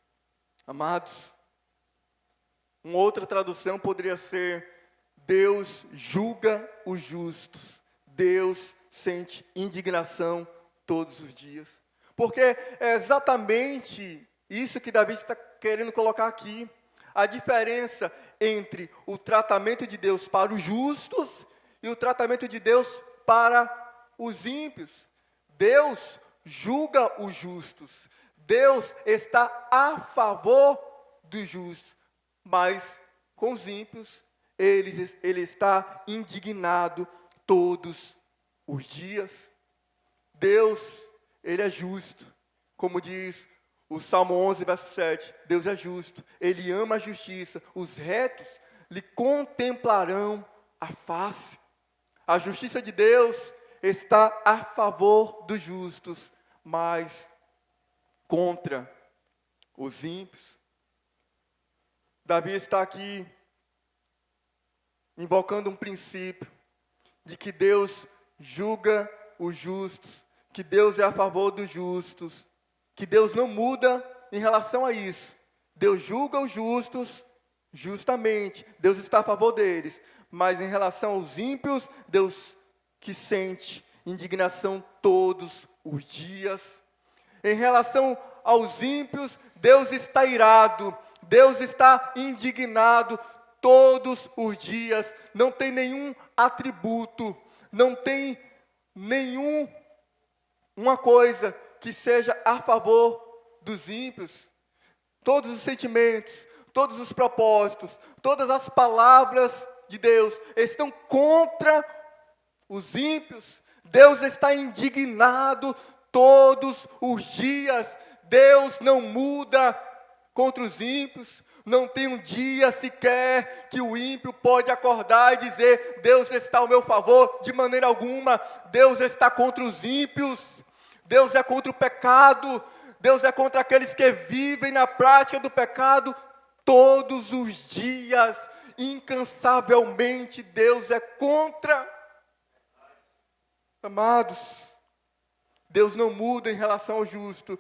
Amados, uma outra tradução poderia ser: Deus julga os justos, Deus sente indignação todos os dias. Porque é exatamente isso que Davi está querendo colocar aqui. A diferença entre o tratamento de Deus para os justos e o tratamento de Deus para os ímpios. Deus julga os justos. Deus está a favor dos justos. Mas com os ímpios, Ele está indignado todos os dias. Deus, Ele é justo. Como diz o Salmo 11, verso 7, Deus é justo, Ele ama a justiça, os retos lhe contemplarão a face. A justiça de Deus está a favor dos justos, mas contra os ímpios. Davi está aqui invocando um princípio de que Deus julga os justos, que Deus é a favor dos justos, que Deus não muda em relação a isso. Deus julga os justos justamente, Deus está a favor deles, mas em relação aos ímpios, Deus que sente indignação todos os dias. Em relação aos ímpios, Deus está irado, Deus está indignado todos os dias. Não tem nenhum atributo, não tem nenhuma coisa que seja a favor dos ímpios. Todos os sentimentos, todos os propósitos, todas as palavras de Deus estão contra os ímpios. Deus está indignado todos os dias. Deus não muda contra os ímpios. Não tem um dia sequer que o ímpio pode acordar e dizer: Deus está ao meu favor. De maneira alguma. Deus está contra os ímpios. Deus é contra o pecado. Deus é contra aqueles que vivem na prática do pecado todos os dias. Incansavelmente Deus é contra. Amados, Deus não muda em relação ao justo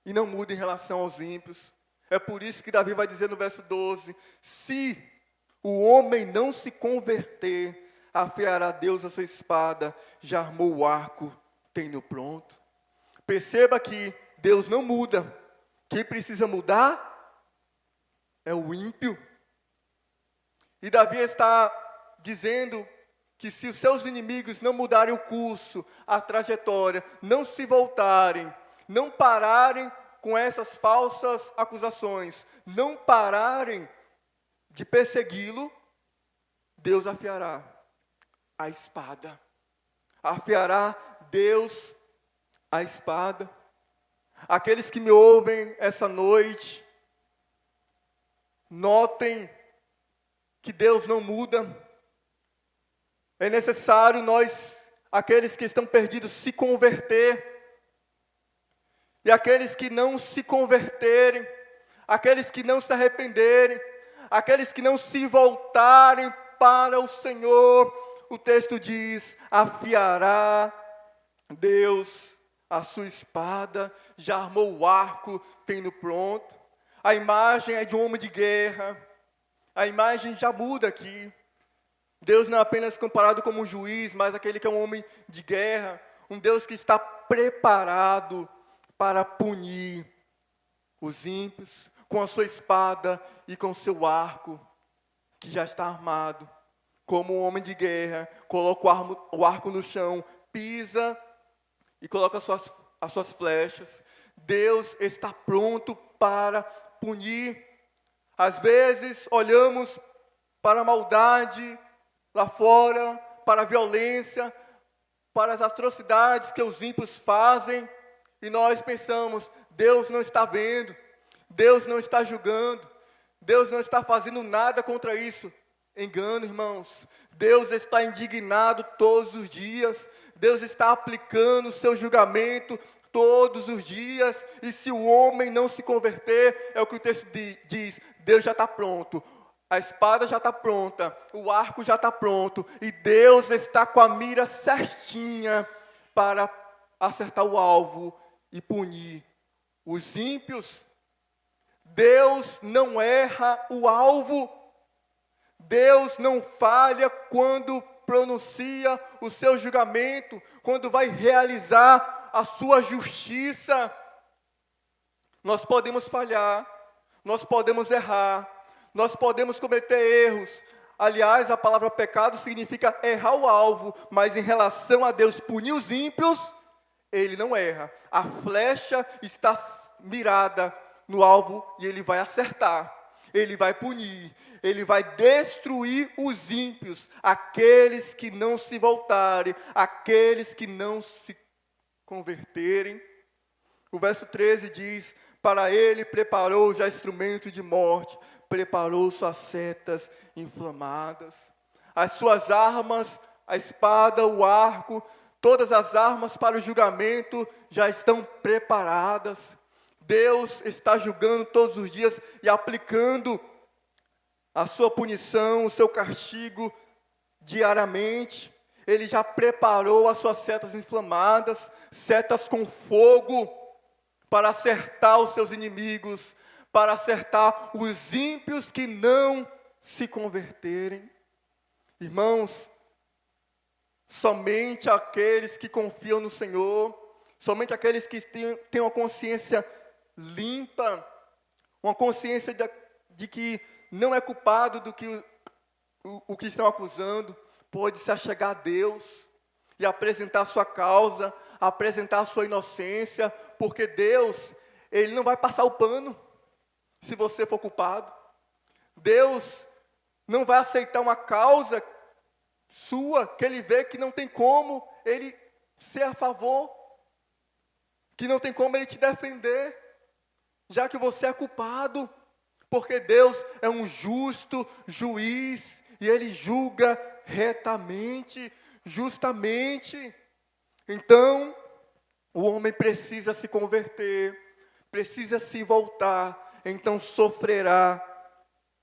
e não muda em relação aos ímpios. É por isso que Davi vai dizer no verso 12: se o homem não se converter, afiará Deus a sua espada, já armou o arco, tem-no pronto. Perceba que Deus não muda. Quem precisa mudar é o ímpio. E Davi está dizendo que se os seus inimigos não mudarem o curso, a trajetória, não se voltarem, não pararem com essas falsas acusações, não pararem de persegui-lo, Deus afiará a espada. Afiará Deus a espada. Aqueles que me ouvem essa noite, notem que Deus não muda. É necessário nós aqueles que estão perdidos se converter. E aqueles que não se converterem, aqueles que não se arrependerem, aqueles que não se voltarem para o Senhor, o texto diz: afiará Deus a sua espada, já armou o arco, tendo pronto. A imagem é de um homem de guerra, a imagem já muda aqui. Deus não é apenas comparado como um juiz, mas aquele que é um homem de guerra, um Deus que está preparado para punir os ímpios com a sua espada e com o seu arco, que já está armado. Como um homem de guerra, coloca o arco no chão, pisa e coloca as suas flechas. Deus está pronto para punir. Às vezes, olhamos para a maldade lá fora, para a violência, para as atrocidades que os ímpios fazem, e nós pensamos: Deus não está vendo, Deus não está julgando, Deus não está fazendo nada contra isso. Engano, irmãos. Deus está indignado todos os dias, Deus está aplicando o seu julgamento todos os dias, e se o homem não se converter, é o que o texto diz, Deus já está pronto. A espada já está pronta, o arco já está pronto, e Deus está com a mira certinha para acertar o alvo e punir os ímpios. Deus não erra o alvo, Deus não falha quando pronuncia o seu julgamento, quando vai realizar a sua justiça. Nós podemos falhar, nós podemos errar, nós podemos cometer erros. Aliás, a palavra pecado significa errar o alvo, mas em relação a Deus punir os ímpios, Ele não erra. A flecha está mirada no alvo e Ele vai acertar, Ele vai punir, Ele vai destruir os ímpios, aqueles que não se voltarem, aqueles que não se converterem. O verso 13 diz: para ele preparou já instrumento de morte, preparou suas setas inflamadas. As suas armas, a espada, o arco, todas as armas para o julgamento já estão preparadas. Deus está julgando todos os dias e aplicando a sua punição, o seu castigo diariamente. Ele já preparou as suas setas inflamadas, setas com fogo, para acertar os seus inimigos, para acertar os ímpios que não se converterem. Irmãos, somente aqueles que confiam no Senhor, somente aqueles que têm uma consciência limpa, uma consciência de que não é culpado do que o que estão acusando, pode se achegar a Deus e apresentar a sua causa, apresentar a sua inocência, porque Deus, Ele não vai passar o pano se você for culpado. Deus não vai aceitar uma causa sua que Ele vê que não tem como Ele ser a favor, que não tem como Ele te defender, já que você é culpado, porque Deus é um justo juiz e Ele julga retamente, justamente. Então, o homem precisa se converter, precisa se voltar, então sofrerá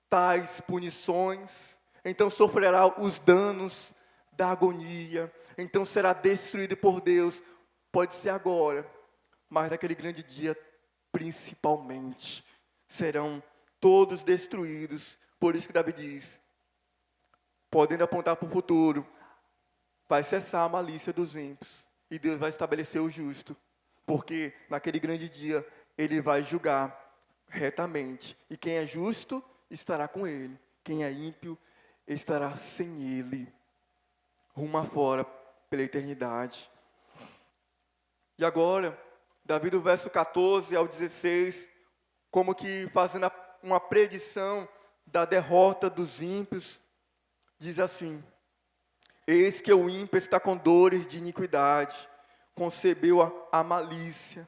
tais punições, então sofrerá os danos da agonia, então será destruído por Deus. Pode ser agora, mas naquele grande dia, principalmente, serão todos destruídos. Por isso que Davi diz, podendo apontar para o futuro, vai cessar a malícia dos ímpios, e Deus vai estabelecer o justo, porque naquele grande dia, Ele vai julgar retamente, e quem é justo estará com Ele, quem é ímpio estará sem Ele, rumo afora pela eternidade. E agora, Davi do verso 14 ao 16, como que fazendo uma predição da derrota dos ímpios, diz assim: eis que o ímpio está com dores de iniquidade, concebeu a malícia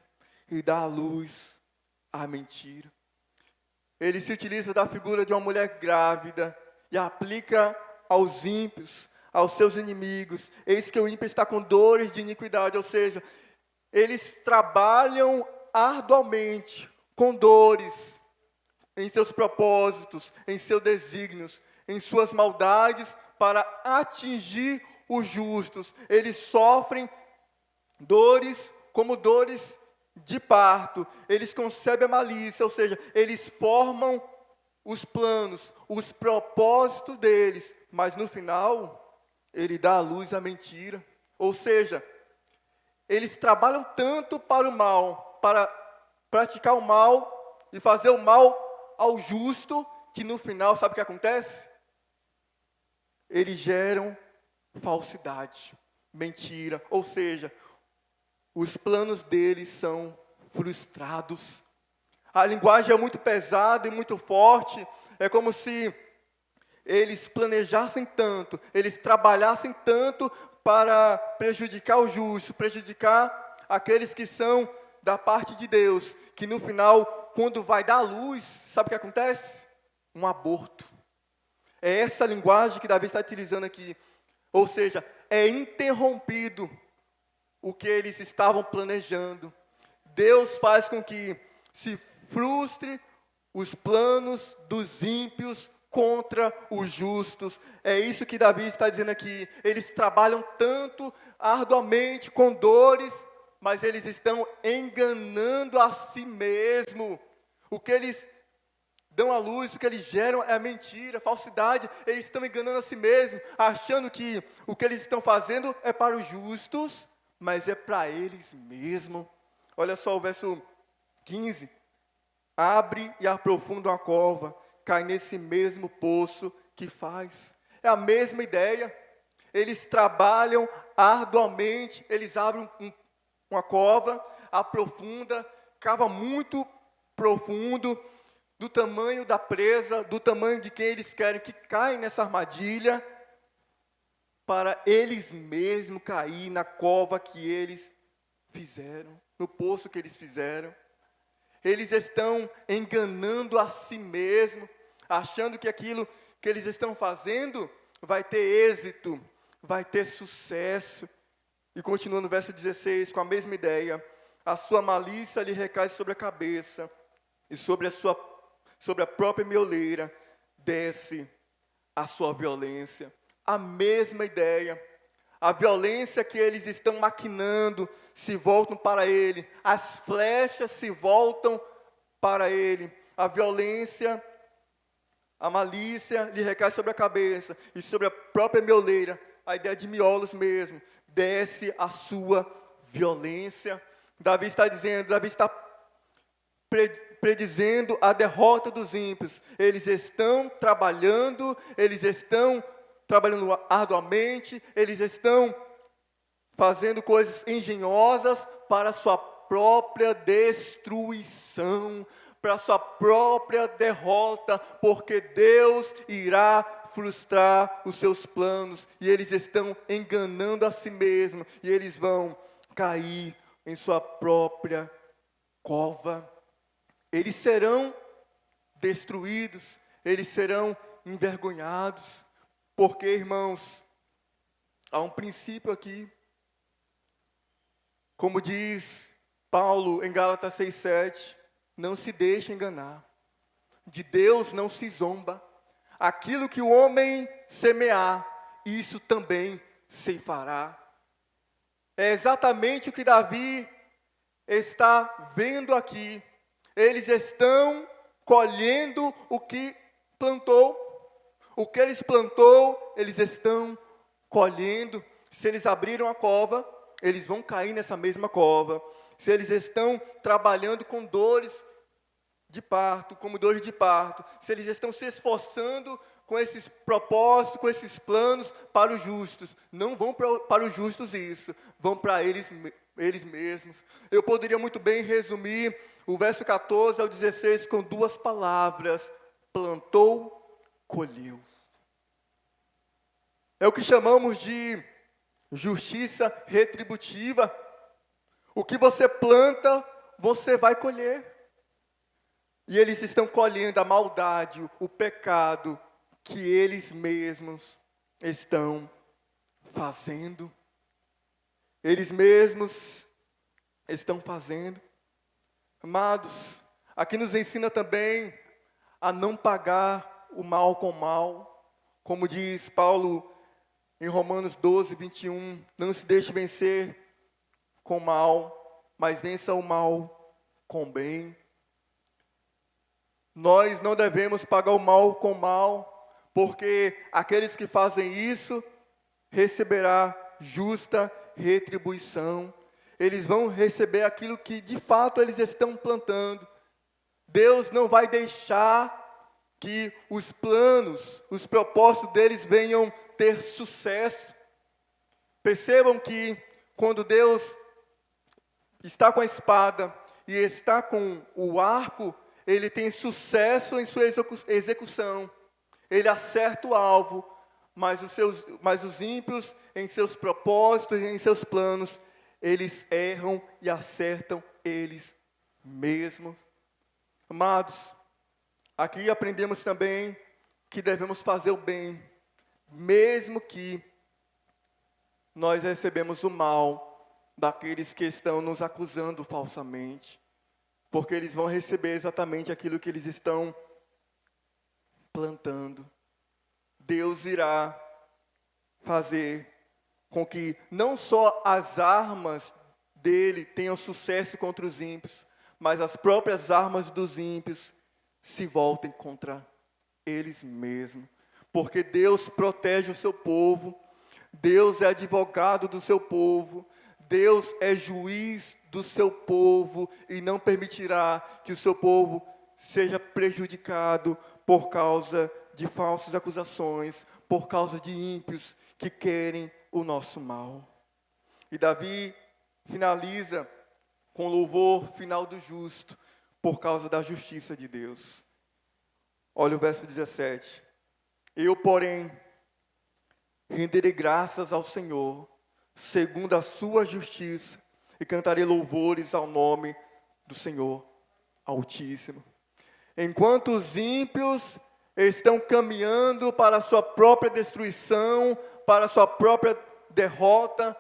e dá à luz a mentira. Ele se utiliza da figura de uma mulher grávida e aplica aos ímpios aos seus inimigos. Eis que o ímpio está com dores de iniquidade, ou seja, eles trabalham arduamente, com dores, em seus propósitos, em seus desígnios, em suas maldades, para atingir os justos. Eles sofrem dores como dores de parto. Eles concebem a malícia, ou seja, eles formam os planos, os propósitos deles, mas no final, ele dá à luz a mentira. Ou seja, eles trabalham tanto para o mal, para praticar o mal e fazer o mal ao justo, que no final, sabe o que acontece? Eles geram falsidade, mentira, ou seja, os planos deles são frustrados. A linguagem é muito pesada e muito forte, é como se eles planejassem tanto, eles trabalhassem tanto para prejudicar o justo, prejudicar aqueles que são da parte de Deus, que no final, quando vai dar luz, sabe o que acontece? Um aborto. É essa linguagem que Davi está utilizando aqui. Ou seja, é interrompido o que eles estavam planejando. Deus faz com que se frustre os planos dos ímpios contra os justos. É isso que Davi está dizendo aqui. Eles trabalham tanto, arduamente, com dores, mas eles estão enganando a si mesmo. O que eles dão à luz, o que eles geram é mentira, falsidade. Eles estão enganando a si mesmo, achando que o que eles estão fazendo é para os justos, mas é para eles mesmos. Olha só o verso 15. Abre e aprofunda uma cova, cai nesse mesmo poço que faz. É a mesma ideia. Eles trabalham arduamente, eles abrem uma cova, aprofunda, cava muito profundo, do tamanho da presa, do tamanho de quem eles querem que caia nessa armadilha, para eles mesmos cair na cova que eles fizeram, no poço que eles fizeram. Eles estão enganando a si mesmos, achando que aquilo que eles estão fazendo vai ter êxito, vai ter sucesso. E continua no verso 16, com a mesma ideia. A sua malícia lhe recai sobre a cabeça, e sobre a própria mioleira desce a sua violência. A mesma ideia. A violência que eles estão maquinando se voltam para ele. As flechas se voltam para ele. A violência, a malícia lhe recai sobre a cabeça e sobre a própria mioleira, a ideia de miolos mesmo, desce a sua violência. Davi está predizendo a derrota dos ímpios. Eles estão trabalhando arduamente, eles estão fazendo coisas engenhosas para a sua própria destruição, para a sua própria derrota, porque Deus irá frustrar os seus planos, e eles estão enganando a si mesmos, e eles vão cair em sua própria cova. Eles serão destruídos, eles serão envergonhados, porque, irmãos, há um princípio aqui, como diz Paulo em Gálatas 6,7, não se deixe enganar, de Deus não se zomba, aquilo que o homem semear, isso também ceifará. É exatamente o que Davi está vendo aqui. Eles estão colhendo o que plantou. O que eles plantou, eles estão colhendo. Se eles abriram a cova, eles vão cair nessa mesma cova. Se eles estão trabalhando com dores de parto, como dores de parto, se eles estão se esforçando com esses propósitos, com esses planos para os justos, não vão para os justos isso, vão para eles mesmos. Eu poderia muito bem resumir o verso 14 ao 16 com duas palavras: plantou, colheu. É o que chamamos de justiça retributiva. O que você planta, você vai colher. E eles estão colhendo a maldade, o pecado que eles mesmos estão fazendo. Eles mesmos estão fazendo. Amados, aqui nos ensina também a não pagar o mal com o mal. Como diz Paulo em Romanos 12, 21, não se deixe vencer com o mal, mas vença o mal com o bem. Nós não devemos pagar o mal com o mal, porque aqueles que fazem isso receberá justa retribuição. Eles vão receber aquilo que de fato eles estão plantando. Deus não vai deixar que os planos, os propósitos deles venham ter sucesso. Percebam que quando Deus está com a espada e está com o arco, ele tem sucesso em sua execução. Ele acerta o alvo, mas os ímpios, em seus propósitos, em seus planos, eles erram e acertam eles mesmos. Amados, aqui aprendemos também que devemos fazer o bem, mesmo que nós recebemos o mal daqueles que estão nos acusando falsamente, porque eles vão receber exatamente aquilo que eles estão plantando. Deus irá fazer com que não só as armas dele tenham sucesso contra os ímpios, mas as próprias armas dos ímpios se voltem contra eles mesmos. Porque Deus protege o seu povo, Deus é advogado do seu povo, Deus é juiz do seu povo e não permitirá que o seu povo seja prejudicado por causa de falsas acusações, por causa de ímpios que querem o nosso mal. E Davi finaliza com o louvor final do justo, por causa da justiça de Deus. Olha o verso 17. Eu, porém, renderei graças ao Senhor, segundo a sua justiça, e cantarei louvores ao nome do Senhor Altíssimo. Enquanto os ímpios estão caminhando para a sua própria destruição, para a sua própria derrota,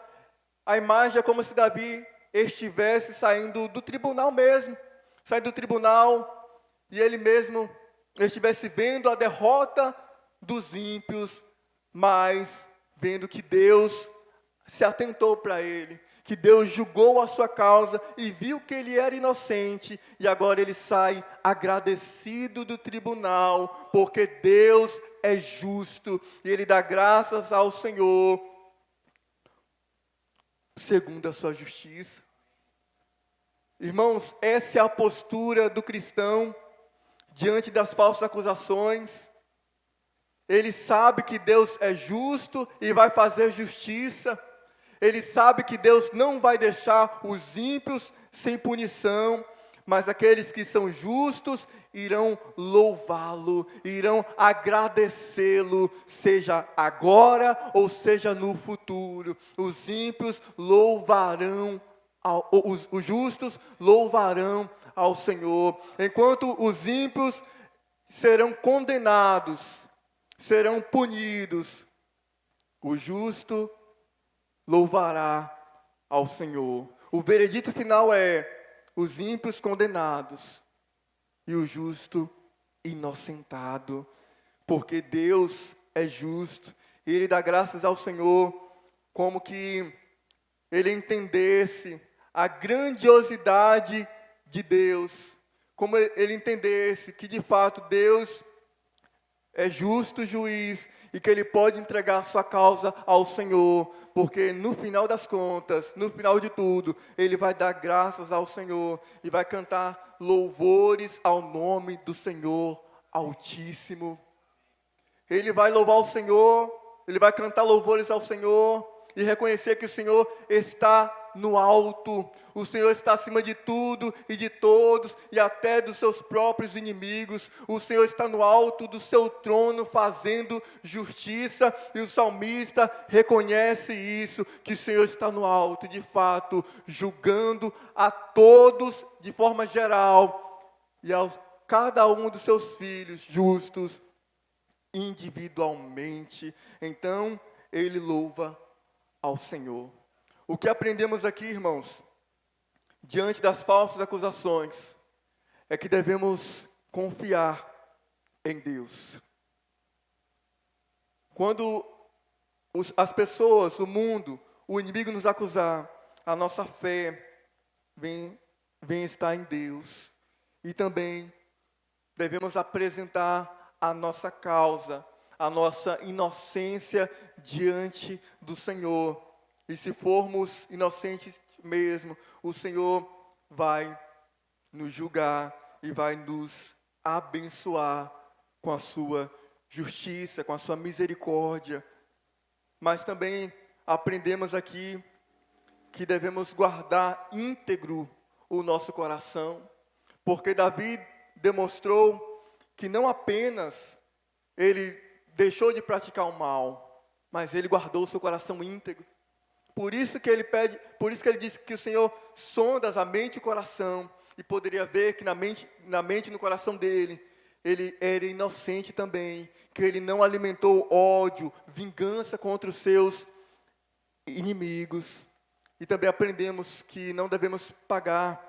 a imagem é como se Davi estivesse saindo do tribunal mesmo, saindo do tribunal, e ele mesmo estivesse vendo a derrota dos ímpios, mas vendo que Deus se atentou para ele, que Deus julgou a sua causa e viu que ele era inocente, e agora ele sai agradecido do tribunal, porque Deus é justo, e ele dá graças ao Senhor, segundo a sua justiça. Irmãos, essa é a postura do cristão, diante das falsas acusações. Ele sabe que Deus é justo e vai fazer justiça. Ele sabe que Deus não vai deixar os ímpios sem punição, mas aqueles que são justos irão louvá-lo, irão agradecê-lo, seja agora ou seja no futuro. Os ímpios louvarão, os justos louvarão ao Senhor, enquanto os ímpios serão condenados, serão punidos, o justo louvará ao Senhor. O veredito final é os ímpios condenados e o justo inocentado, porque Deus é justo, e Ele dá graças ao Senhor, como que ele entendesse a grandiosidade de Deus, como ele entendesse que de fato Deus é justo juiz e que ele pode entregar sua causa ao Senhor, porque no final das contas, no final de tudo, ele vai dar graças ao Senhor e vai cantar louvores ao nome do Senhor Altíssimo. Ele vai louvar o Senhor, ele vai cantar louvores ao Senhor e reconhecer que o Senhor está no alto, o Senhor está acima de tudo e de todos, e até dos seus próprios inimigos. O Senhor está no alto do seu trono, fazendo justiça, e o salmista reconhece isso, que o Senhor está no alto, de fato, julgando a todos de forma geral, e a cada um dos seus filhos justos, individualmente. Então, ele louva ao Senhor. O que aprendemos aqui, irmãos, diante das falsas acusações, é que devemos confiar em Deus. Quando as pessoas, o mundo, o inimigo nos acusar, a nossa fé vem estar em Deus. E também devemos apresentar a nossa causa, a nossa inocência diante do Senhor. E se formos inocentes mesmo, o Senhor vai nos julgar e vai nos abençoar com a sua justiça, com a sua misericórdia. Mas também aprendemos aqui que devemos guardar íntegro o nosso coração, porque Davi demonstrou que não apenas ele deixou de praticar o mal, mas ele guardou o seu coração íntegro. Por isso que ele disse que o Senhor sonda a mente e o coração, e poderia ver que na mente e no coração dele, ele era inocente também, que ele não alimentou ódio, vingança contra os seus inimigos. E também aprendemos que não devemos pagar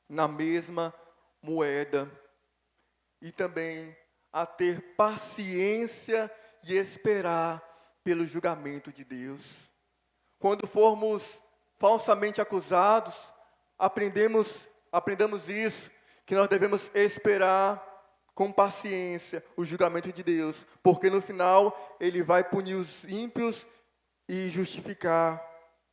na mesma moeda. E também a ter paciência e esperar pelo julgamento de Deus. Quando formos falsamente acusados, aprendamos isso, que nós devemos esperar com paciência o julgamento de Deus, porque no final Ele vai punir os ímpios e justificar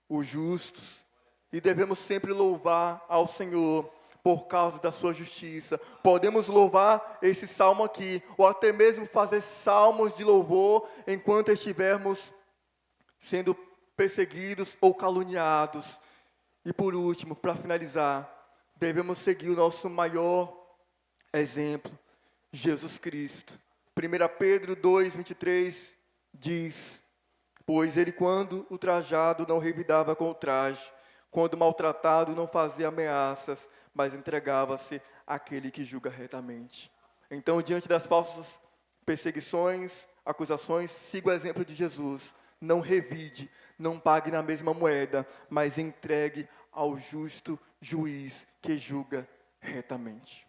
os justos. E devemos sempre louvar ao Senhor por causa da sua justiça. Podemos louvar esse salmo aqui, ou até mesmo fazer salmos de louvor enquanto estivermos sendo perseguidos ou caluniados. E por último, para finalizar, devemos seguir o nosso maior exemplo, Jesus Cristo. 1 Pedro 2:23 diz: pois ele, quando ultrajado, não revidava com ultraje, quando maltratado, não fazia ameaças, mas entregava-se àquele que julga retamente. Então, diante das falsas perseguições, acusações, siga o exemplo de Jesus. Não revide, não pague na mesma moeda, mas entregue ao justo juiz que julga retamente.